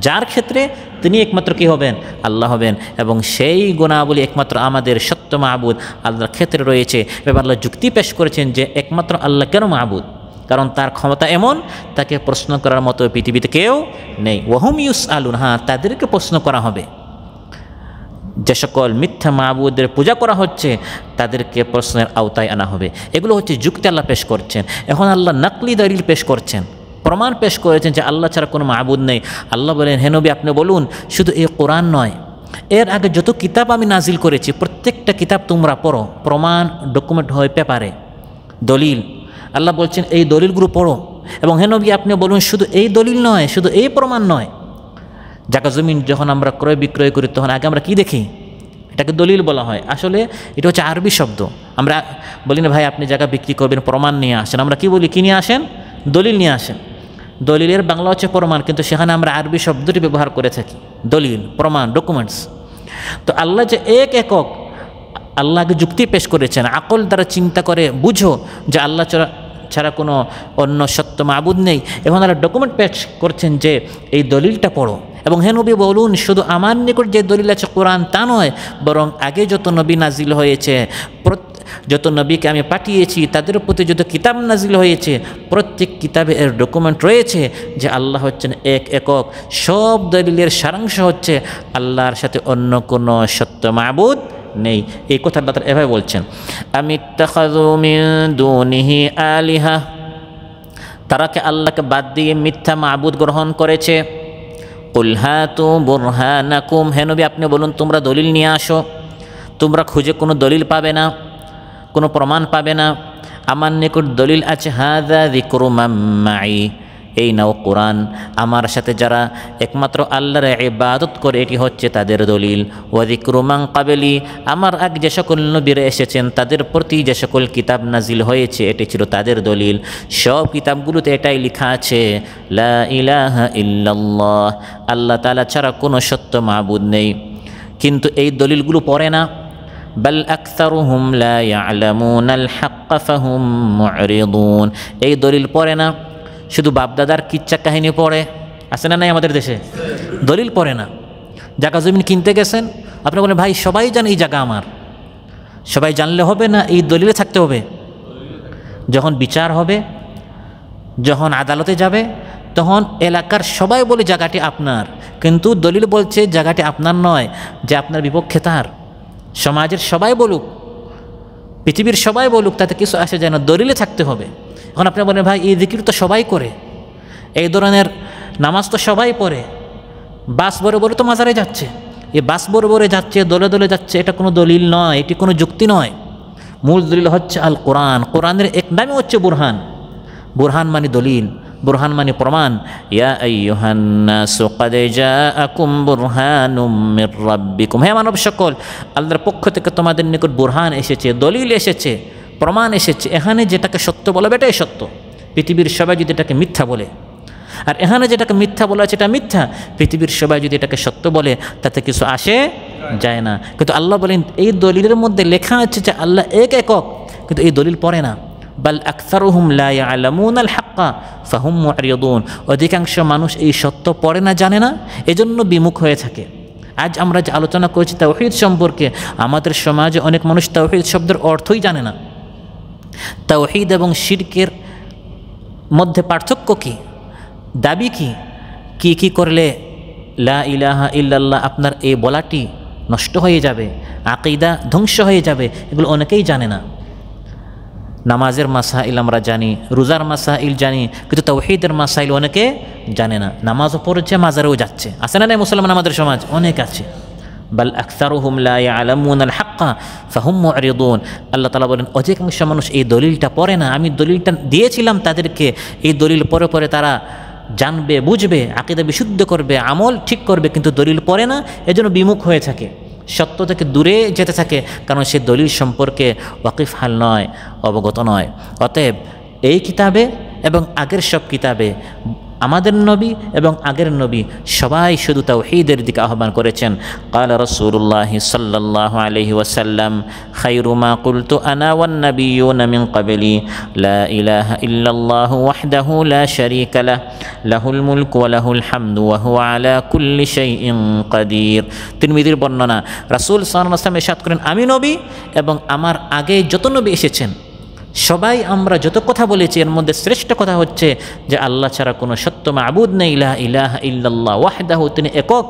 [SPEAKER 2] যার ক্ষেত্রে তিনি একমাত্র কী হবেন? আল্লাহ হবেন, এবং সেই গুণাবলী একমাত্র আমাদের সত্য মাবুদ আল্লাহর ক্ষেত্রে রয়েছে। এবার আল্লাহ যুক্তি পেশ করেছেন যে একমাত্র আল্লাহ কেন মাবুদ, কারণ তার ক্ষমতা এমন, তাকে প্রশ্ন করার মতো পৃথিবীতে কেউ নেই। ওয়াহুম ইউসআলুন, হ্যাঁ তাদেরকে প্রশ্ন করা হবে। যে সকল মিথ্যা মাবুদের পূজা করা হচ্ছে তাদেরকে প্রশ্নের আওতায় আনা হবে। এগুলো হচ্ছে যুক্তি আল্লাহ পেশ করছেন। এখন আল্লাহ নকলি দলিল পেশ করছেন, প্রমাণ পেশ করেছেন যে আল্লাহ ছাড়া কোনো মাবুদ নেই। আল্লাহ বলেন হে নবী আপনি বলুন, শুধু এই কোরআন নয়, এর আগে যত কিতাব আমি নাজিল করেছি প্রত্যেকটা কিতাব তোমরা পড়ো, প্রমাণ ডকুমেন্ট হয় পেপারে, দলিল। আল্লাহ বলছেন এই দলিলগুলো পড়ো, এবং হে নবী আপনি বলুন শুধু এই দলিল নয়, শুধু এই প্রমাণ নয়। জায়গা জমিন যখন আমরা ক্রয় বিক্রয় করি তখন আগে আমরা কি দেখি? এটাকে দলিল বলা হয়। আসলে এটা হচ্ছে আরবি শব্দ। আমরা বলি না ভাই আপনি জায়গা বিক্রি করবেন, প্রমাণ নিয়ে আসেন। আমরা কি বলি? কি নিয়ে আসেন? দলিল নিয়ে আসেন। দলিলের বাংলা হচ্ছে প্রমাণ, কিন্তু সেখানে আমরা আরবি শব্দটি ব্যবহার করে থাকি, দলিল, প্রমাণ, ডকুমেন্টস। তো আল্লাহ যে একক আল্লাহকে যুক্তি পেশ করেছেন, আকল দ্বারা চিন্তা করে বুঝো যে আল্লাহ ছাড়া কোনো অন্য সত্য মাবুদ নেই। এখন আল্লাহ ডকুমেন্ট পেশ করছেন যে এই দলিলটা পড়ো, এবং হে নবী বলুন শুধু আমার নিকট যে দলিল আছে কোরআন তা নয়, বরং আগে যত নবী নাজিল হয়েছে, যত নবীকে আমি পাঠিয়েছি তাদের প্রতি যত কিতাব নাজিল হয়েছে প্রত্যেক কিতাবে এর ডকুমেন্ট রয়েছে যে আল্লাহ হচ্ছেন একক। সব দলিলের সারাংশ হচ্ছে আল্লাহর সাথে অন্য কোনো সত্য মাবুদ নেই। এই কথা আল্লাহ তাআলা এভাবে বলছেন, আমিত্তাখাযু মিন দুনিহি আলিহা, তারা কি আল্লাহকে বাদ দিয়ে মিথ্যা মাবুদ গ্রহণ করেছে। কুল হাতু বুরহানাকুম, হে নবী আপনি বলুন তোমরা দলিল নিয়ে আসো। তোমরা খুঁজে কোনো দলিল পাবে না, কোনো প্রমাণ পাবে না। আমার নিকট দলিল আছে, হাযা যিকরু মান মাই, এই নাও কোরআন, আমার সাথে যারা একমাত্র আল্লাহর ইবাদত করে এটি হচ্ছে তাদের দলিল। ওয়া যিকরু মান ক্বাবলি, আমার আগে যে সকল নবীরা এসেছেন তাদের প্রতি যে সকল কিতাব নাজিল হয়েছে এটি ছিল তাদের দলিল। সব কিতাবগুলোতে এটাই লেখা আছে লা ইলাহা ইল্লাল্লাহ, আল্লাহ তাআলা ছাড়া কোনো সত্য মাবুদ নেই। কিন্তু এই দলিলগুলো পড়ে না। বাল আকসারুহুম লা ইয়ালামুনাল হাক্কা ফাহুম মু'রিদুন, এই দলিল পড়ে না, শুধু বাপদাদার কিচ্ছা কাহিনী পড়ে। আছে না নাই আমাদের দেশে? দলিল পড়ে না। জায়গা জমিন কিনতে গেছেন, আপনি বলেন ভাই সবাই জানে এই জায়গা আমার, সবাই জানলে হবে না, এই দলিলে থাকতে হবে। যখন বিচার হবে, যখন আদালতে যাবে, তখন এলাকার সবাই বলে জায়গাটি আপনার, কিন্তু দলিল বলছে জায়গাটি আপনার নয়, যে আপনার বিপক্ষে তার। সমাজের সবাই বলুক, পৃথিবীর সবাই বলুক, তাতে কিছু আসে যায় না, দলিলে থাকতে হবে। এখন আপনি বলেন ভাই এই জিকির তো সবাই করে, এই ধরনের নামাজ তো সবাই পড়ে, বাস বড় বড় তো মাজারে যাচ্ছে, এই বাস বড় বড় যাচ্ছে, দলে দলে যাচ্ছে, এটা কোনো দলিল নয়, এটি কোনো যুক্তি নয়। মূল দলিল হচ্ছে আল কোরআন। কোরআনের এক নামই হচ্ছে বুরহান। বুরহান মানে দলিল, বুরহান মানে প্রমাণ। ইয়া আইয়ুহান নাসু ক্বাদ জাআকুম বুরহানুম মির রাব্বিকুম, হে মানব সকল, আল্লাহর পক্ষ থেকে তোমাদের নিকট বুরহান এসেছে, দলিল এসেছে, প্রমাণ এসেছে। এখানে যেটাকে সত্য বলা এটাই সত্য, পৃথিবীর সবাই যদি এটাকে মিথ্যা বলে, আর এখানে যেটাকে মিথ্যা বলা আছে এটা মিথ্যা, পৃথিবীর সবাই যদি এটাকে সত্য বলে তাতে কিছু আসে যায় না। কিন্তু আল্লাহ বলেন এই দলিলের মধ্যে লেখা আছে যে আল্লাহ এক একক, কিন্তু এই দলিল পড়ে না। বাল আকসারুহুম লা ইয়ালামুনাল হাক্কা ফাহুম মু'রিদুন, অধিকাংশ মানুষ এই সত্য পড়ে না, জানে না, এজন্য বিমুখ হয়ে থাকে। আজ আমরা যে আলোচনা করেছি তাওহীদ সম্পর্কে, আমাদের সমাজে অনেক মানুষ তাওহীদ শব্দের অর্থই জানে না। তাওহীদ এবং শিরকের মধ্যে পার্থক্য কী, দাবি কি কি করলে লা ইলাহা ইল্লাল্লাহ আপনার এই বলাটি নষ্ট হয়ে যাবে, আকীদা ধ্বংস হয়ে যাবে, এগুলো অনেকেই জানে না। নামাজের মাসাইল আমরা জানি, রোজার মাসাইল জানি, কিন্তু তাওহীদের মাসাইল অনেকে জানে না। নামাজও পড়ছে, মাজারেও যাচ্ছে, আছে না নাই মুসলমান আমাদের সমাজ? অনেক আছে। বাল আকসারুহুম লা ইয়ালামুনাল হাক্কা ফাহুম মু'রিদুন, আল্লাহ তাআলা বলেন অধিকাংশ মানুষ এই দলিলটা পড়ে না। আমি দলিলটা দিয়েছিলাম তাদেরকে, এই দলিল পরে পরে তারা জানবে, বুঝবে, আকীদা বিশুদ্ধ করবে, আমল ঠিক করবে, কিন্তু দলিল পড়ে না, এজন্য বিমুখ হয়ে থাকে, সত্য থেকে দূরে যেতে থাকে, কারণ সে দলিল সম্পর্কে ওয়াকিফ হাল নয়, অবগত নয়। অতএব এই কিতাবে এবং আগের সব কিতাবে আমাদের নবী এবং আগের নবী সবাই শুধু তাওহীদের দিকে আহ্বান করেছেন। ক্বালা রাসূলুল্লাহ সাল্লাল্লাহু আলাইহি ওয়াসাল্লাম খায়রু মা কুলতু আনা ওয়ান নাবিয়্যুনা মিন ক্বাবলি লা ইলাহা ইল্লাল্লাহু ওয়াহদাহু লা শারীকা লাহ লাহুল মুলকু ওয়া লাহুল হামদু ওয়া হুয়া আলা কুল্লি শাইইন কাদির। তিরমিজির বর্ণনা, রাসূল সাল্লাল্লাহু আলাইহি ওয়াসাল্লাম ইরশাদ করেন আমি নবী এবং আমার আগে যত নবী এসেছেন সবাই আমরা যত কথা বলেছি এর মধ্যে শ্রেষ্ঠ কথা হচ্ছে যে আল্লাহ ছাড়া কোনো সত্য মাবুদ নেই, লা ইলাহা ইল্লাল্লাহ ওয়াহদাহু, তিনি একক,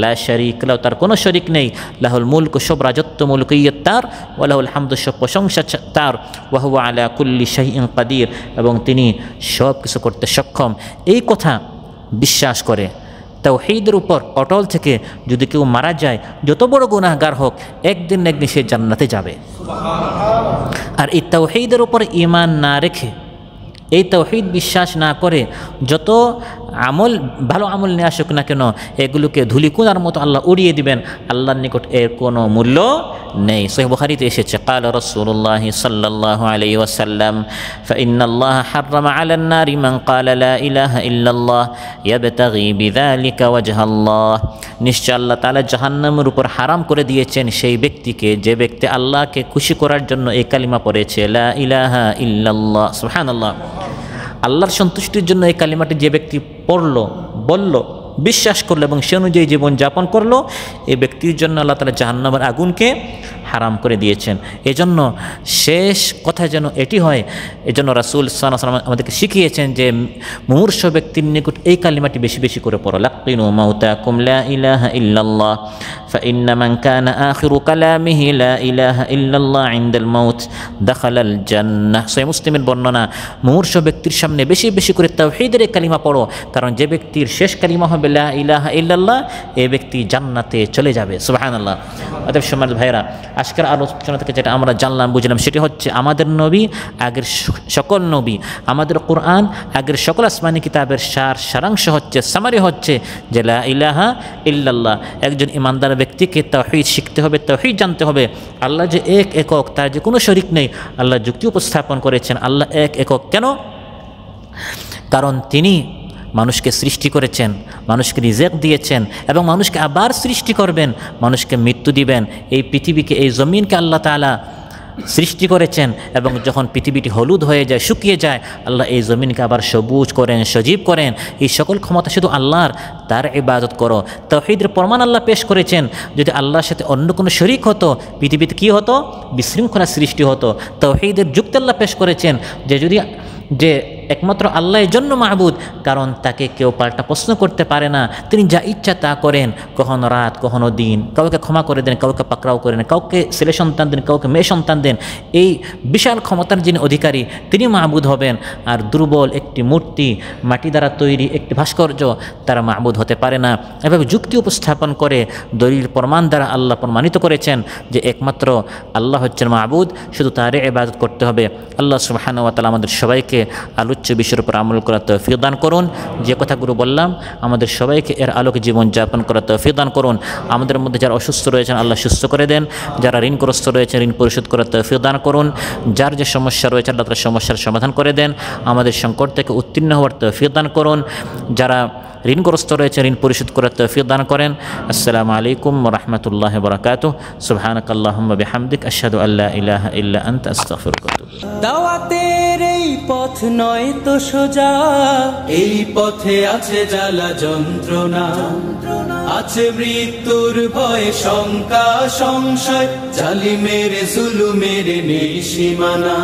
[SPEAKER 2] লা শারীকা লাহু, তার কোনো শরীক নেই, লাহুল মুলকু, সব রাজত্ব মুলকিয়ত তার, ওয়া লাহুল হামদু, সব প্রশংসা তার, ওয়া হুয়া আলা কুল্লি শাইইন কাদির, এবং তিনি সব কিছু করতে সক্ষম। এই কথা বিশ্বাস করে তাওহীদের উপর অটল থেকে যদি কেউ মারা যায়, যত বড় গুনাহগার হোক, একদিন না একদিন সে জান্নাতে যাবে। আর এই তাওহীদের উপর ঈমান না রেখে, এই তাওহীদ বিশ্বাস না করে যত আমল, ভালো আমল নিয়ে আসুক না কেন, এগুলোকে ধুলিকুনার মতো আল্লাহ উড়িয়ে দিবেন, আল্লাহর নিকট এর কোনো মূল্য নেই। সহিহ বুখারীতে এসেছে, ক্বালা রাসূলুল্লাহ সাল্লাল্লাহু আলাইহি ওয়াসাল্লাম ফাইন্নাল্লাহা হাররামা আলান নারি মান ক্বালা লা ইলাহা ইল্লাল্লাহ ইয়াবতাগি বিযালিকা ওয়াজহাল্লাহ, নিশ্চয় আল্লাহ তাআলা জাহান্নামের উপর হারাম করে দিয়েছেন সেই ব্যক্তিকে যে ব্যক্তি আল্লাহকে খুশি করার জন্য এই কালিমা পড়েছে, লা ইলাহা ইল্লাল্লাহ। সুবহানাল্লাহ। আল্লাহর সন্তুষ্টির জন্য এই কালিমাটি যে ব্যক্তি পড়ল, বলল, বিশ্বাস করলো এবং সে অনুযায়ী জীবন যাপন করলো, এই ব্যক্তির জন্য আল্লাহ তাআলা জাহান্নামের আগুনকে হারাম করে দিয়েছেন। এজন্য শেষ কথা যেন এটি হয়, এজন্য রাসূল সাল্লাল্লাহু আলাইহি ওয়াসাল্লাম আমাদেরকে শিখিয়েছেন যে মুমূর্ষু ব্যক্তির নিকট এই কালিমাটি বেশি বেশি করে পড়ো, লাকিনু মাউতাকুম লা ইলাহা ইল্লাল্লাহ ফাইন্না মান কানা আখিরু কালামিহি লা ইলাহা ইল্লাল্লাহ ইনদাল মাউত দাখালাল জান্নাহ। সহিহ মুসলিমের বর্ণনা, মুমূর্ষু ব্যক্তির সামনে বেশি বেশি করে তাওহীদের এই কালিমা পড়ো, কারণ যে ব্যক্তির শেষ কালিমা হবে লা ইলাহা ইল্লাল্লাহ, এই ব্যক্তি জান্নাতে চলে যাবে। সুবহানাল্লাহ। অতএব সম্মানিত ভাইরা, আজকের আলোচনা থেকে যেটা আমরা জানলাম বুঝলাম সেটি হচ্ছে আমাদের নবী আগের সকল নবী, আমাদের কোরআন আগের সকল আসমানি কিতাবের সারাংশ হচ্ছে, সামারি হচ্ছে যে লা ইলাহা ইল্লাল্লাহ। একজন ইমানদার ব্যক্তিকে তাওহীদ শিখতে হবে, তাওহীদ জানতে হবে। আল্লাহ যে এক একক, তার যে কোনো শরিক নেই। আল্লাহ যুক্তি উপস্থাপন করেছেন আল্লাহ এক একক। কেন? কারণ তিনি মানুষকে সৃষ্টি করেছেন, মানুষকে রিজেক দিয়েছেন এবং মানুষকে আবার সৃষ্টি করবেন, মানুষকে মৃত্যু দিবেন। এই পৃথিবীকে, এই জমিনকে আল্লাহ তাআলা সৃষ্টি করেছেন এবং যখন পৃথিবীটি হলুদ হয়ে যায়, শুকিয়ে যায়, আল্লাহ এই জমিনকে আবার সবুজ করেন, সজীব করেন। এই সকল ক্ষমতা শুধু আল্লাহর, তার ইবাদত করো। তাওহীদের প্রমাণ আল্লাহ পেশ করেছেন। যদি আল্লাহর সাথে অন্য কোনো শরীক হতো, পৃথিবীতে কী হতো? বিশৃঙ্খলা সৃষ্টি হতো। তাওহীদের যুক্তি আল্লাহ পেশ করেছেন যে একমাত্র আল্লাহর জন্য মাহবুদ, কারণ তাকে কেউ পাল্টা প্রশ্ন করতে পারে না। তিনি যা ইচ্ছা তা করেন, কখনো রাত কখনো দিন, কাউকে ক্ষমা করে দেন, কাউকে পাকড়াও করে দেন, কাউকে ছেলে সন্তান দেন, কাউকে মেয়ে সন্তান দেন। এই বিশাল ক্ষমতার যিনি অধিকারী তিনি মাহবুদ হবেন। আর দুর্বল একটি মূর্তি, মাটি দ্বারা তৈরি একটি ভাস্কর্য, তারা মাহবুদ হতে পারে না। এভাবে যুক্তি উপস্থাপন করে দলিল প্রমাণ দ্বারা আল্লাহ প্রমাণিত করেছেন যে একমাত্র আল্লাহ হচ্ছেন মাহবুদ, শুধু তারই ইবাদত করতে হবে। আল্লাহ সুবহানাহু ওয়া তাআলা আমাদের সবাইকে আলোচ্য বিষয়ের উপর আমল করার তৌফিক দান করুন। যে কথাগুলো বললাম আমাদের সবাইকে এর আলোকে জীবনযাপন করার তৌফিক দান করুন। আমাদের মধ্যে যারা অসুস্থ রয়েছেন আল্লাহ সুস্থ করে দেন, যারা ঋণগ্রস্ত রয়েছেন ঋণ পরিশোধ করার তৌফিক দান করুন, যার যে সমস্যা রয়েছে আল্লাহ তার সমস্যার সমাধান করে দেন, আমাদের সংকট থেকে উত্তীর্ণ হওয়ার তৌফিক দান করুন, যারা ঋণগ্রস্ত রয়েছে ঋণ পরিশোধ করার তৌফিক দান করেন। আসসালামু আলাইকুম ওয়া রাহমাতুল্লাহি ওয়া বারাকাতুহু। সুবহানাকাল্লাহুম্মা বিহামদিক আশহাদু আল্লা ইলাহা ইল্লা আনতা আস্তাগফিরুকা ওয়া আতুবু ইলাইক।
[SPEAKER 1] দাওয়াতের এই পথ নয় তো সোজা, এই পথে আছে জ্বালা যন্ত্রণা, আছে মৃত্যুর ভয় শঙ্কা সংশয়, জালিমের জুলুমের নেই সীমানা।